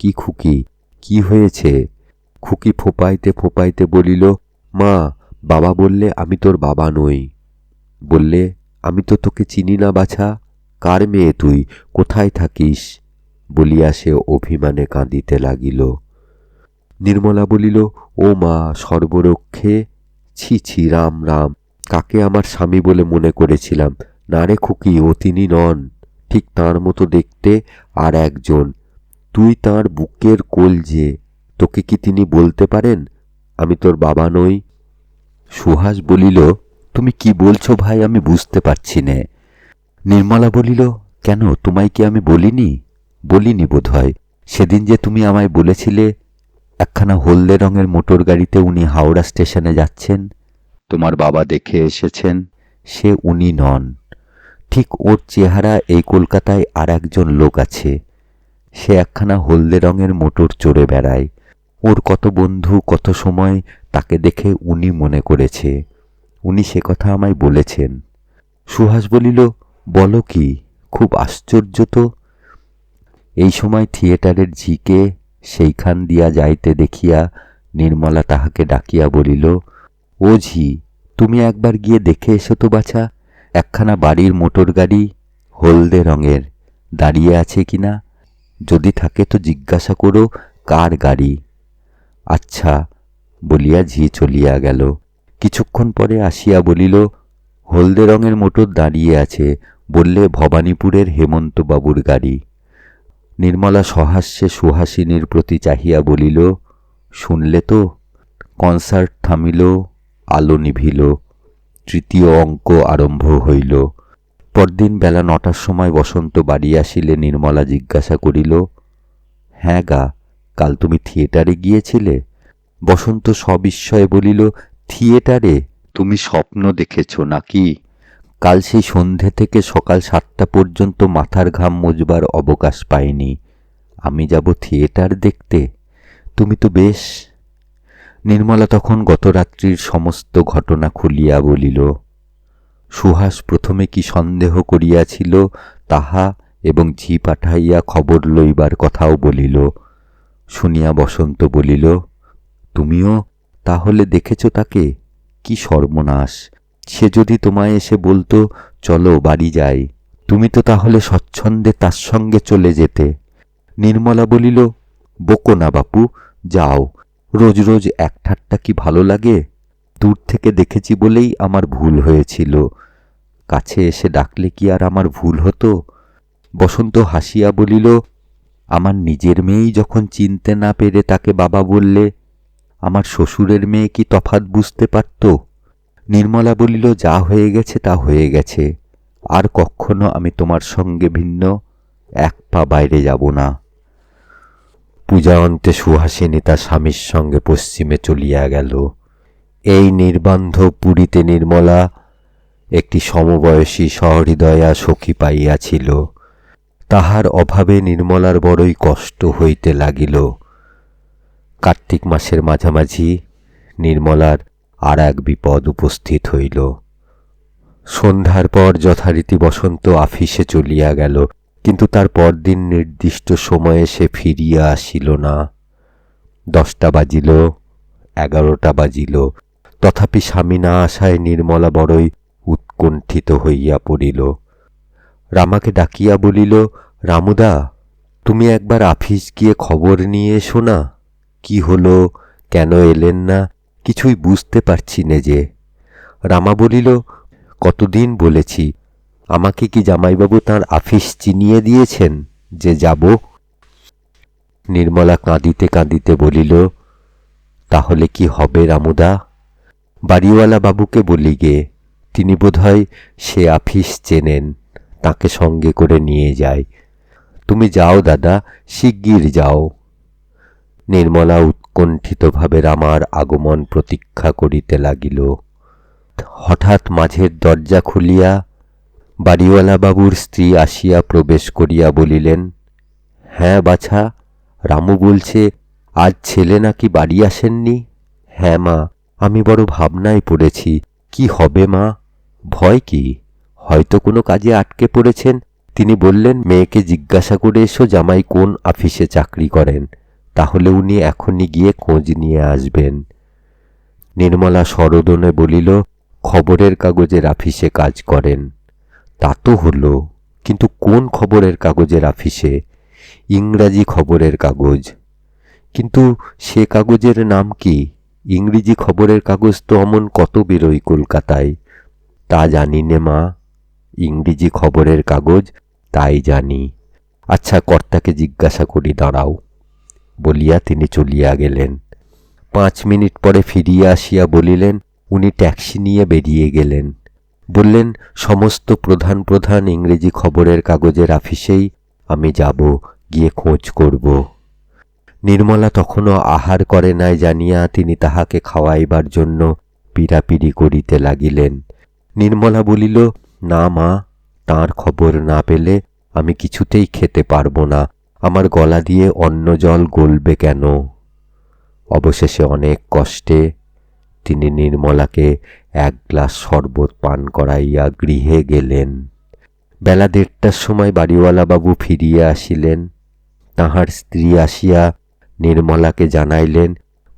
কি খুকি, কি হয়েছে? খুকি ফোঁপাইতে ফোঁপাইতে বলিল, মা, বাবা বললে আমি তোর বাবা নই। বললে, আমি তো তোকে চিনি না বাছা, কার মেয়ে তুই, কোথায় থাকিস? বলিয়া সে অভিমানে কাঁদিতে লাগিল। নির্মলা বলিল, ও মা, সর্বরক্ষে, ছি ছি, রাম রাম, কাকে আমার স্বামী বলে মনে করেছিলাম। না রে খুকি, ও তিনি নন, ঠিক তাঁর মতো দেখতে আর একজন। তুই তাঁর বুকের কলজে, তোকে কি তিনি বলতে পারেন আমি তোর বাবা নই? সুহাস বলিল, তুমি কি বলছো ভাই, আমি বুঝতে পারছি নে। নির্মলা বলিল, কেন, তোমায় কি আমি বলিনি? বলিনি বোধ হয়। সেদিন যে তুমি আমায় বলেছিলে একখানা হলদে রঙের মোটর গাড়িতে উনি হাওড়া স্টেশনে যাচ্ছেন, তোমার বাবা দেখে এসেছেন, সে উনি নন। ঠিক ওর চেহারা এই কলকাতায় আর একজন লোক আছে, সে একখানা হলদে রঙের মোটর চড়ে বেড়ায়। ওর কত বন্ধু কত সময় তাকে দেখে উনি মনে করেছে। উনি সে কথা আমায় বলেছেন। সুহাস বলিল, বলো কি, খুব আশ্চর্য তো। এই সময় থিয়েটারের ঝিকে সেইখান দিয়া যাইতে দেখিয়া নির্মলা তাহাকে ডাকিয়া বলিল, ও ঝি, তুমি একবার গিয়ে দেখে এসো তো বাছা, একখানা বাড়ির মোটর গাড়ি হলদে রঙের দাঁড়িয়ে আছে কিনা। যদি থাকে তো জিজ্ঞাসা করো কার গাড়ি। আচ্ছা, বলিয়া ঝি চলিয়া গেল। কিছুক্ষণ পরে আসিয়া বলিল, হলদে রঙের মোটর দাঁড়িয়ে আছে, বললে ভবানীপুরের হেমন্তবাবুর গাড়ি। নির্মলা সহাস্যে সুহাসিনীর প্রতি চাহিয়া বলিল, শুনলে তো? কনসার্ট থামিল, আলো নিভিল, তৃতীয় অঙ্ক আরম্ভ হইল। পরদিন বেলা 9টার সময় বসন্ত বাড়ি আসিলে নির্মলা জিজ্ঞাসা করিল, হ্যাঁ গা, কাল তুমি থিয়েটারে গিয়েছিলে? বসন্ত সবিস্ময়ে বলিল, থিয়েটারে? তুমি স্বপ্ন দেখেছ নাকি? কাল সেই সন্ধে থেকে সকাল 7টা পর্যন্ত মাথার ঘাম মুছবার অবকাশ পাইনি। আমি যাব থিয়েটার দেখতে? তুমি তো বেশ। নির্মলা তখন গত রাত্রির সমস্ত ঘটনা খুলিয়া বলিল। সুহাস প্রথমে কি সন্দেহ করিয়াছিল তাহা এবং ঝি পাঠাইয়া খবর লইবার কথাও বলিল। শুনিয়া বসন্ত বলিল, তুমিও তাহলে দেখেছ তাকে? কি সর্বনাশ! সে যদি তোমায় এসে বলতো, চলো বাড়ি যাই, তুমি তো তাহলে স্বচ্ছন্দে তার সঙ্গে চলে যেতে। নির্মলা বলিল, বকো না বাপু, যাও, রোজ রোজ এক ঠাট্টা কি ভালো লাগে? দূর থেকে দেখেছি বলেই আমার ভুল হয়েছিল, কাছে এসে ডাকলে কি আর আমার ভুল হতো? বসন্ত হাসিয়া বলিল, আমার নিজের মেয়েই যখন চিনতে না পেরে তাকে বাবা বললে, আমার শ্বশুরের মেয়ে কি তফাৎ বুঝতে পারত? নির্মলা বলিল, যা হয়ে গেছে তা হয়ে গেছে, আর কখনো আমি তোমার সঙ্গে ভিন্ন এক পা বাইরে যাব না। পূজা অন্তে সুহাসিনী তার স্বামীর সঙ্গে পশ্চিমে চলিয়া গেল। এই নির্বান্ধ পুরীতে নির্মলা একটি সমবয়সী সহৃদয়া সখী পাইয়াছিল। তাহার অভাবে নির্মলার বড়ই কষ্ট হইতে লাগিল। কার্তিক মাসের মাঝামাঝি নির্মলার আর এক বিপদ উপস্থিত হইল। সন্ধ্যার পর যথারীতি বসন্ত আফিসে চলিয়া গেল, কিন্তু তার পরদিন নির্দিষ্ট সময়ে সে ফিরিয়া আসিল না। 10টা বাজিল, 11টা বাজিল, তথাপি স্বামী না আসায় নির্মলা বড়ই উৎকণ্ঠিত হইয়া পড়িল। রামাকে ডাকিয়া বলিল, রামুদা, তুমি একবার আফিস গিয়ে খবর নিয়ে এসো না। কি হলো, কেন এলেন না, কিছুই বুঝতে পারছি নে যে। রামা বলিল, কতদিন বলেছি, আমাকে কি জামাইবাবু তাঁর আফিস চিনিয়ে দিয়েছেন যে যাব? নির্মলা কাঁদিতে কাঁদিতে বলিল, তাহলে কি হবে রামুদা? বাড়িওয়ালা বাবুকে বলি গে, তিনি বোধহয় সে আফিস চেনেন, তাকে সঙ্গে করে নিয়ে যায়। তুমি যাও দাদা, শিগগির যাও। নির্মলা উৎকণ্ঠিতভাবে রামার আগমন প্রতীক্ষা করিতে লাগিল। হঠাৎ মাঝের দরজা খুলিয়া বাড়িওয়ালা বাবুর স্ত্রী আসিয়া প্রবেশ করিয়া বলিলেন, হ্যাঁ বাছা, রামু বলছে আজ ছেলে নাকি বাড়ি আসেননি। হ্যাঁ মা, আমি বড় ভাবনায় পড়েছি। কি হবে মা? ভয় কি? হয়তো কোনো কাজে আটকে পড়েছেন। তিনি বললেন মেয়েকে জিজ্ঞাসা করে এসো জামাই কোন আফিসে চাকরি করেন, তাহলে উনি এখনই গিয়ে খোঁজ নিয়ে আসবেন। নির্মলা সরোদনে বলিল, খবরের কাগজের আফিসে কাজ করেন। তা তো হলো, কিন্তু কোন খবরের কাগজের আফিসে? ইংরাজি খবরের কাগজ। কিন্তু সে কাগজের নাম কি? ইংরেজি খবরের কাগজ তো অমন কত বেরোয় কলকাতায়। তা জানি নে মা, ইংরেজি খবরের কাগজ তাই জানি। আচ্ছা, কর্তাকে জিজ্ঞাসা করি দাঁড়াও, বলিয়া তিনি চলিয়া গেলেন। 5 মিনিট পরে ফিরিয়া আসিয়া বলিলেন, উনি ট্যাক্সি নিয়ে বেরিয়ে গেলেন। বললেন, সমস্ত প্রধান প্রধান ইংরেজি খবরের কাগজের আফিসেই আমি যাব, গিয়ে খোঁজ করব। নির্মলা তখনও আহার করে নাই জানিয়া তিনি তাহাকে খাওয়াইবার জন্য পীড়াপিড়ি করিতে লাগিলেন। নির্মলা বলিল, না মা, তাঁর খবর না পেলে আমি কিছুতেই খেতে পারব না, আমার গলা দিয়ে অন্ন জল গলবে কেন? অবশেষে অনেক কষ্টে তিনি নির্মলাকে 1 গ্লাস শরবত পান করাইয়া গৃহে গেলেন। বেলা 1:30টার সময় বাড়িওয়ালা বাবু ফিরিয়া আসিলেন। তাহার স্ত্রী আসিয়া নির্মলাকে জানাইলেন,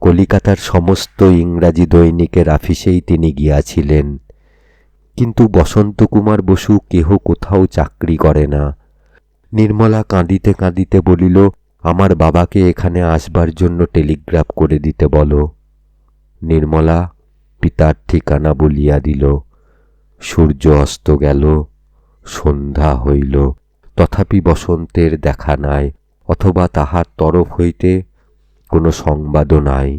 কলিকাতার সমস্ত ইংরাজি দৈনিকের আফিসেই তিনি গিয়াছিলেন, কিন্তু বসন্তকুমার বসু কেহ কোথাও চাকরি করে না। নির্মলা কাঁদিতে কাঁদিতে বলিল, আমার বাবাকে এখানে আসবার জন্য টেলিগ্রাফ করে দিতে বলো। নির্মলা পিতার ঠিকানা বলিয়া দিল। সূর্য অস্ত গেল, সন্ধ্যা হইল, তথাপি বসন্তের দেখা নাই, অথবা তাহার তরফ হইতে কোনো সংবাদও নাই।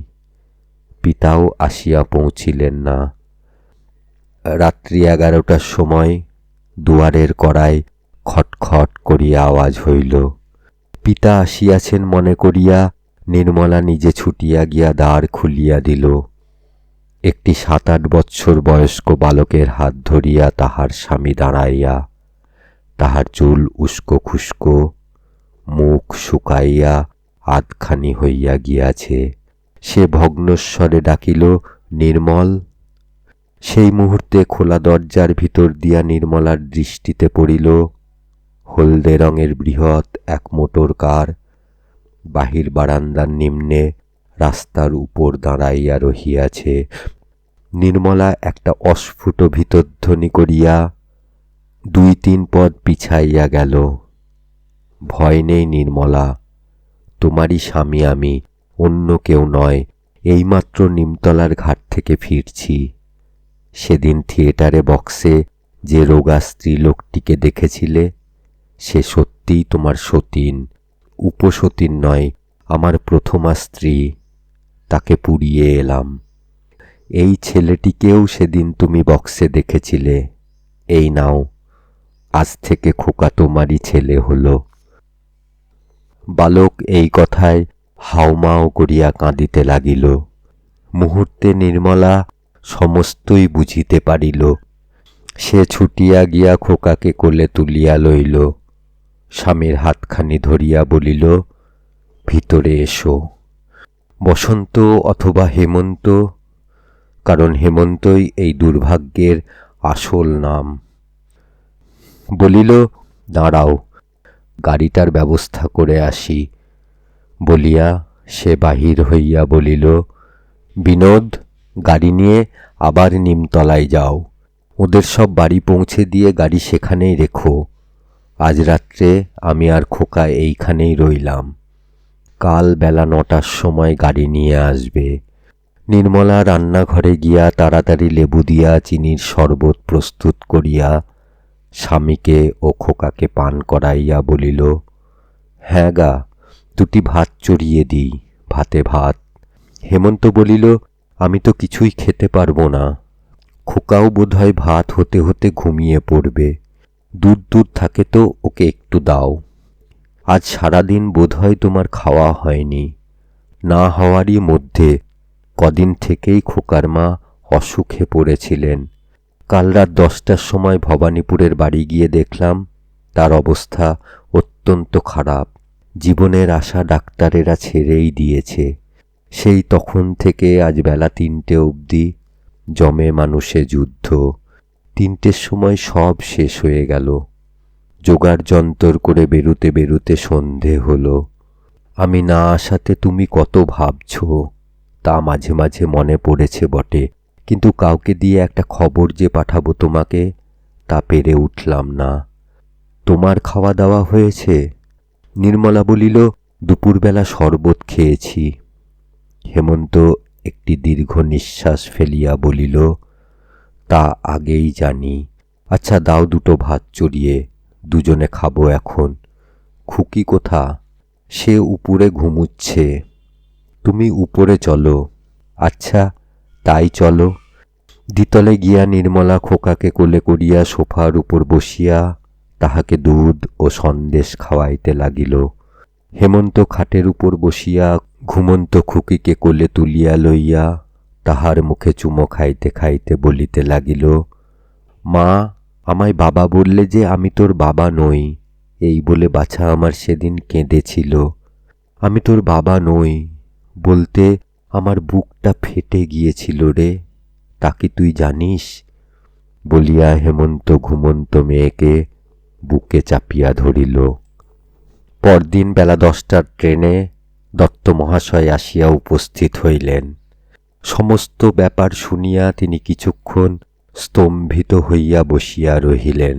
পিতাও আসিয়া পৌঁছিলেন না। রাত্রি 11টার সময় দুয়ারের কড়ায় খটখট করিয়া আওয়াজ হইল। পিতা আসিয়াছেন মনে করিয়া নির্মলা নিজে ছুটিয়া গিয়া দ্বার খুলিয়া দিল। একটি 7-8 বৎসর বয়স্ক বালকের হাত ধরিয়া তাহার স্বামী দাঁড়াইয়া। তাহার চুল উস্কো খুস্কো, মুখ শুকাইয়া আধখানি হইয়া গিয়াছে। সে ভগ্নস্বরে ডাকিল, নির্মল। সেই মুহূর্তে খোলা দরজার ভিতর দিয়া নির্মলার দৃষ্টিতে পড়িল হলদে রঙের বৃহৎ এক মোটর কার বাহির বারান্দার নিম্নে রাস্তার উপর দাঁড়াইয়া রহিয়াছে। নির্মলা একটা অস্ফুট ভীতধ্বনি করিয়া 2-3 পদ পিছাইয়া গেল। ভয় নেই নির্মলা, তোমারই স্বামী আমি, অন্য কেউ নয়। এইমাত্র নিমতলার ঘাট থেকে ফিরছি। সেদিন থিয়েটারে বক্সে যে রোগা স্ত্রী লোকটিকে দেখেছিলে, সে সত্যিই তোমার সতীন, উপসতীন নয়, আমার প্রথমা স্ত্রী। তাকে পুড়িয়ে এলাম। এই ছেলেটিকেও সেদিন তুমি বক্সে দেখেছিলে। এই নাও, আজ থেকে খোকা তোমারই ছেলে হলো। বালক এই কথায় হাউমাউ করিয়া কাঁদিতে লাগিল। মুহূর্তে নির্মলা সমস্তই বুঝিতে পারিল। সে ছুটিয়া গিয়া খোকাকে কোলে তুলিয়া লইল। স্বামীর হাতখানি ধরিয়া বলিল, ভিতরে এসো। বসন্ত অথবা হেমন্ত, কারণ হেমন্তই এই দুর্ভাগ্যের আসল নাম। বলিল, দাঁড়াও, গাড়িটার ব্যবস্থা করে আসি। বলিয়া সে বাহির হইয়া বলিল, বিনোদ, গাড়ি নিয়ে আবার নিমতলায় যাও। ওদের সব বাড়ি পৌঁছে দিয়ে গাড়ি সেখানেই রেখো। আজ রাত্রে আমি আর খোকা এইখানেই রইলাম। কাল বেলা 9টার সময় গাড়ি নিয়ে আসবে। নির্মলা রান্নাঘরে গিয়া তাড়াতাড়ি লেবু দিয়া চিনির শরবত প্রস্তুত করিয়া স্বামীকে ও খোকাকে পান করাইয়া বলিল, হ্যাঁ গা, দুটি ভাত চড়িয়ে দিই, ভাতে ভাত। হেমন্ত বলিল, আমি তো কিছুই খেতে পারবো না। খোকাও বোধহয় ভাত হতে হতে ঘুমিয়ে পড়বে। দুধ থাকে তো ওকে একটু দাও। আজ সারাদিন বোধহয় তোমার খাওয়া হয়নি। না হওয়ারই মধ্যে কদিন থেকেই খোকার মা অসুখে পড়েছিলেন। কাল রাত 10টার সময় ভবানীপুরের বাড়ি গিয়ে দেখলাম তার অবস্থা অত্যন্ত খারাপ। জীবনের আশা ডাক্তারেরা ছেড়েই দিয়েছে। সেই তখন থেকে আজ বেলা 3টে অবধি জমে মানুষে যুদ্ধ। 3টের সময় সব শেষ হয়ে গেল। জোগাড় যন্তর করে বেরুতে বেরুতে সন্ধে হলো। আমি না আসাতে তুমি কত ভাবছ তা মাঝে মাঝে মনে পড়েছে বটে, কিন্তু কাউকে দিয়ে একটা খবর যে পাঠাবো তোমাকে, তা পেরে উঠলাম না। তোমার খাওয়া দাওয়া হয়েছে? নির্মলা বলিল, দুপুরবেলা শরবত খেয়েছি। হেমন্ত একটি দীর্ঘ নিঃশ্বাস ফেলিয়া বলিল, তা আগেই জানি। আচ্ছা দাও, দুটো ভাত চড়িয়ে, দুজনে খাবো এখন। খুকি কোথা? সে উপরে ঘুমুচ্ছে। তুমি উপরে চলো। আচ্ছা তাই চলো। দ্বিতলে গিয়া নির্মলা খোকাকে কোলে করিয়া সোফার উপর বসিয়া তাহাকে দুধ ও সন্দেশ খাওয়াইতে লাগিল। হেমন্ত খাটের উপর বসিয়া ঘুমন্ত খুকিকে কোলে তুলিয়া লইয়া তাহার মুখে চুমো খাইতে খাইতে বলিতে লাগিল, মা, আমায় বাবা বললে যে আমি তোর বাবা নই। এই বলে বাছা আমার সেদিন কেঁদেছিল। আমি তোর বাবা নই বলতে আমার বুকটা ফেটে গিয়েছিল রে, তা কি তুই জানিস? বলিয়া হেমন্ত ঘুমন্ত মেয়েকে বুকে চাপিয়া ধরিল। পরদিন বেলা 10টার ট্রেনে দত্ত মহাশয় আসিয়া উপস্থিত হইলেন। সমস্ত ব্যাপার শুনিয়া তিনি কিছুক্ষণ স্তম্ভিত হইয়া বসিয়া রহিলেন।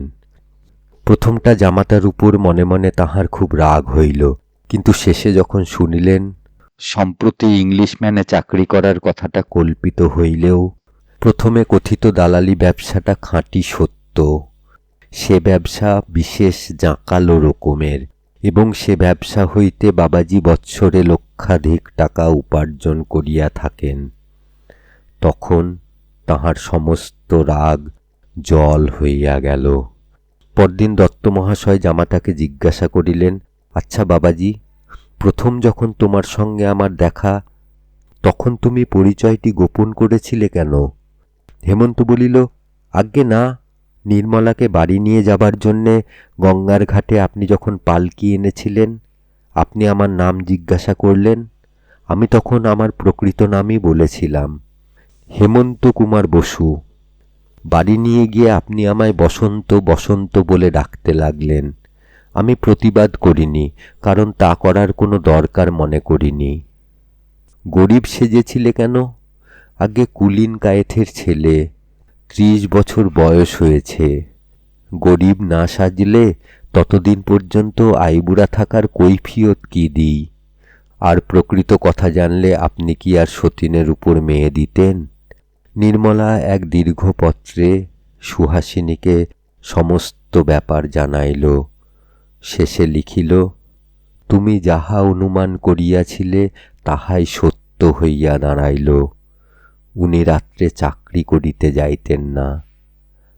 প্রথমটা জামাতার উপর মনে মনে তাহার খুব রাগ হইল, কিন্তু শেষে যখন শুনিলেন সম্প্রতি ইংলিশম্যানে চাকরি করার কথাটা কল্পিত হইলেও প্রথমে কথিত দালালি ব্যবসাটা খাঁটি সত্য। সে ব্যবসা বিশেষ জাঁকালো রকমের, এবং সে ব্যবসা হইতে বাবাজি বৎসরে লক্ষাধিক টাকা উপার্জন করিয়া থাকেন। তখন তাহার সমস্ত রাগ জল হইয়া গেল। পরদিন দত্ত মহাশয় জামাতাকে জিজ্ঞাসা করিলেন, আচ্ছা বাবাজি, প্রথম যখন তোমার সঙ্গে আমার দেখা তখন তুমি পরিচয়টি গোপন করেছিলে কেন? হেমন্ত বলিল, আজ্ঞে না, নির্মলাকে বাড়ি নিয়ে যাবার জন্যে গঙ্গার ঘাটে আপনি যখন পালকি এনেছিলেন আপনি আমার নাম জিজ্ঞাসা করলেন। আমি তখন আমার প্রকৃত নামই বলেছিলাম, হেমন্ত কুমার বসু। বাড়ি নিয়ে গিয়ে আপনি আমায় বসন্ত বসন্ত বলে ডাকতে লাগলেন। আমি প্রতিবাদ করিনি, কারণ তা করার কোনো দরকার মনে করিনি। গরিব সেজেছিলে কেন? আগে কুলীন কায়েথের ছেলে, 30 বছর বয়স হয়েছে। গরিব না সাজলে ততদিন পর্যন্ত আইবুড়া থাকার কৈফিয়ত কি দিই? আর প্রকৃত কথা জানলে আপনি কি আর সতীনের উপর মেয়ে দিতেন? নির্মলা এক দীর্ঘ পত্রে সুহাসিনীকে সমস্ত ব্যাপার জানাইল। শেষে লিখিল, তুমি যাহা অনুমান করিয়াছিলে তাহাই সত্য হইয়া দাঁড়াইল। উনি রাত্রে চাকরি করিতে যাইতেন না,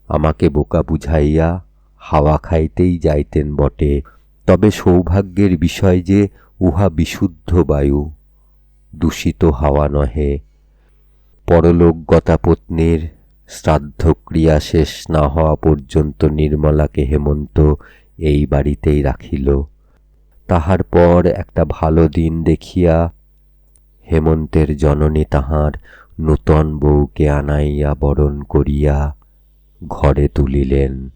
আমাকে বোকা বুঝাইয়া হাওয়া খাইতেই যাইতেন বটে, তবে সৌভাগ্যের বিষয় যে উহা বিশুদ্ধ বায়ু, দূষিত হাওয়া নহে। পরলোকগতা পত্নীর শ্রাদ্ধক্রিয়া শেষ না হওয়া পর্যন্ত নির্মলাকে হেমন্ত এই বাড়িতেই রাখিল। তাহার পর একটা ভালো দিন দেখিয়া হেমন্তের জননী তাহার নূতন বউকে আনাইয়া বরণ করিয়া ঘরে তুলিলেন।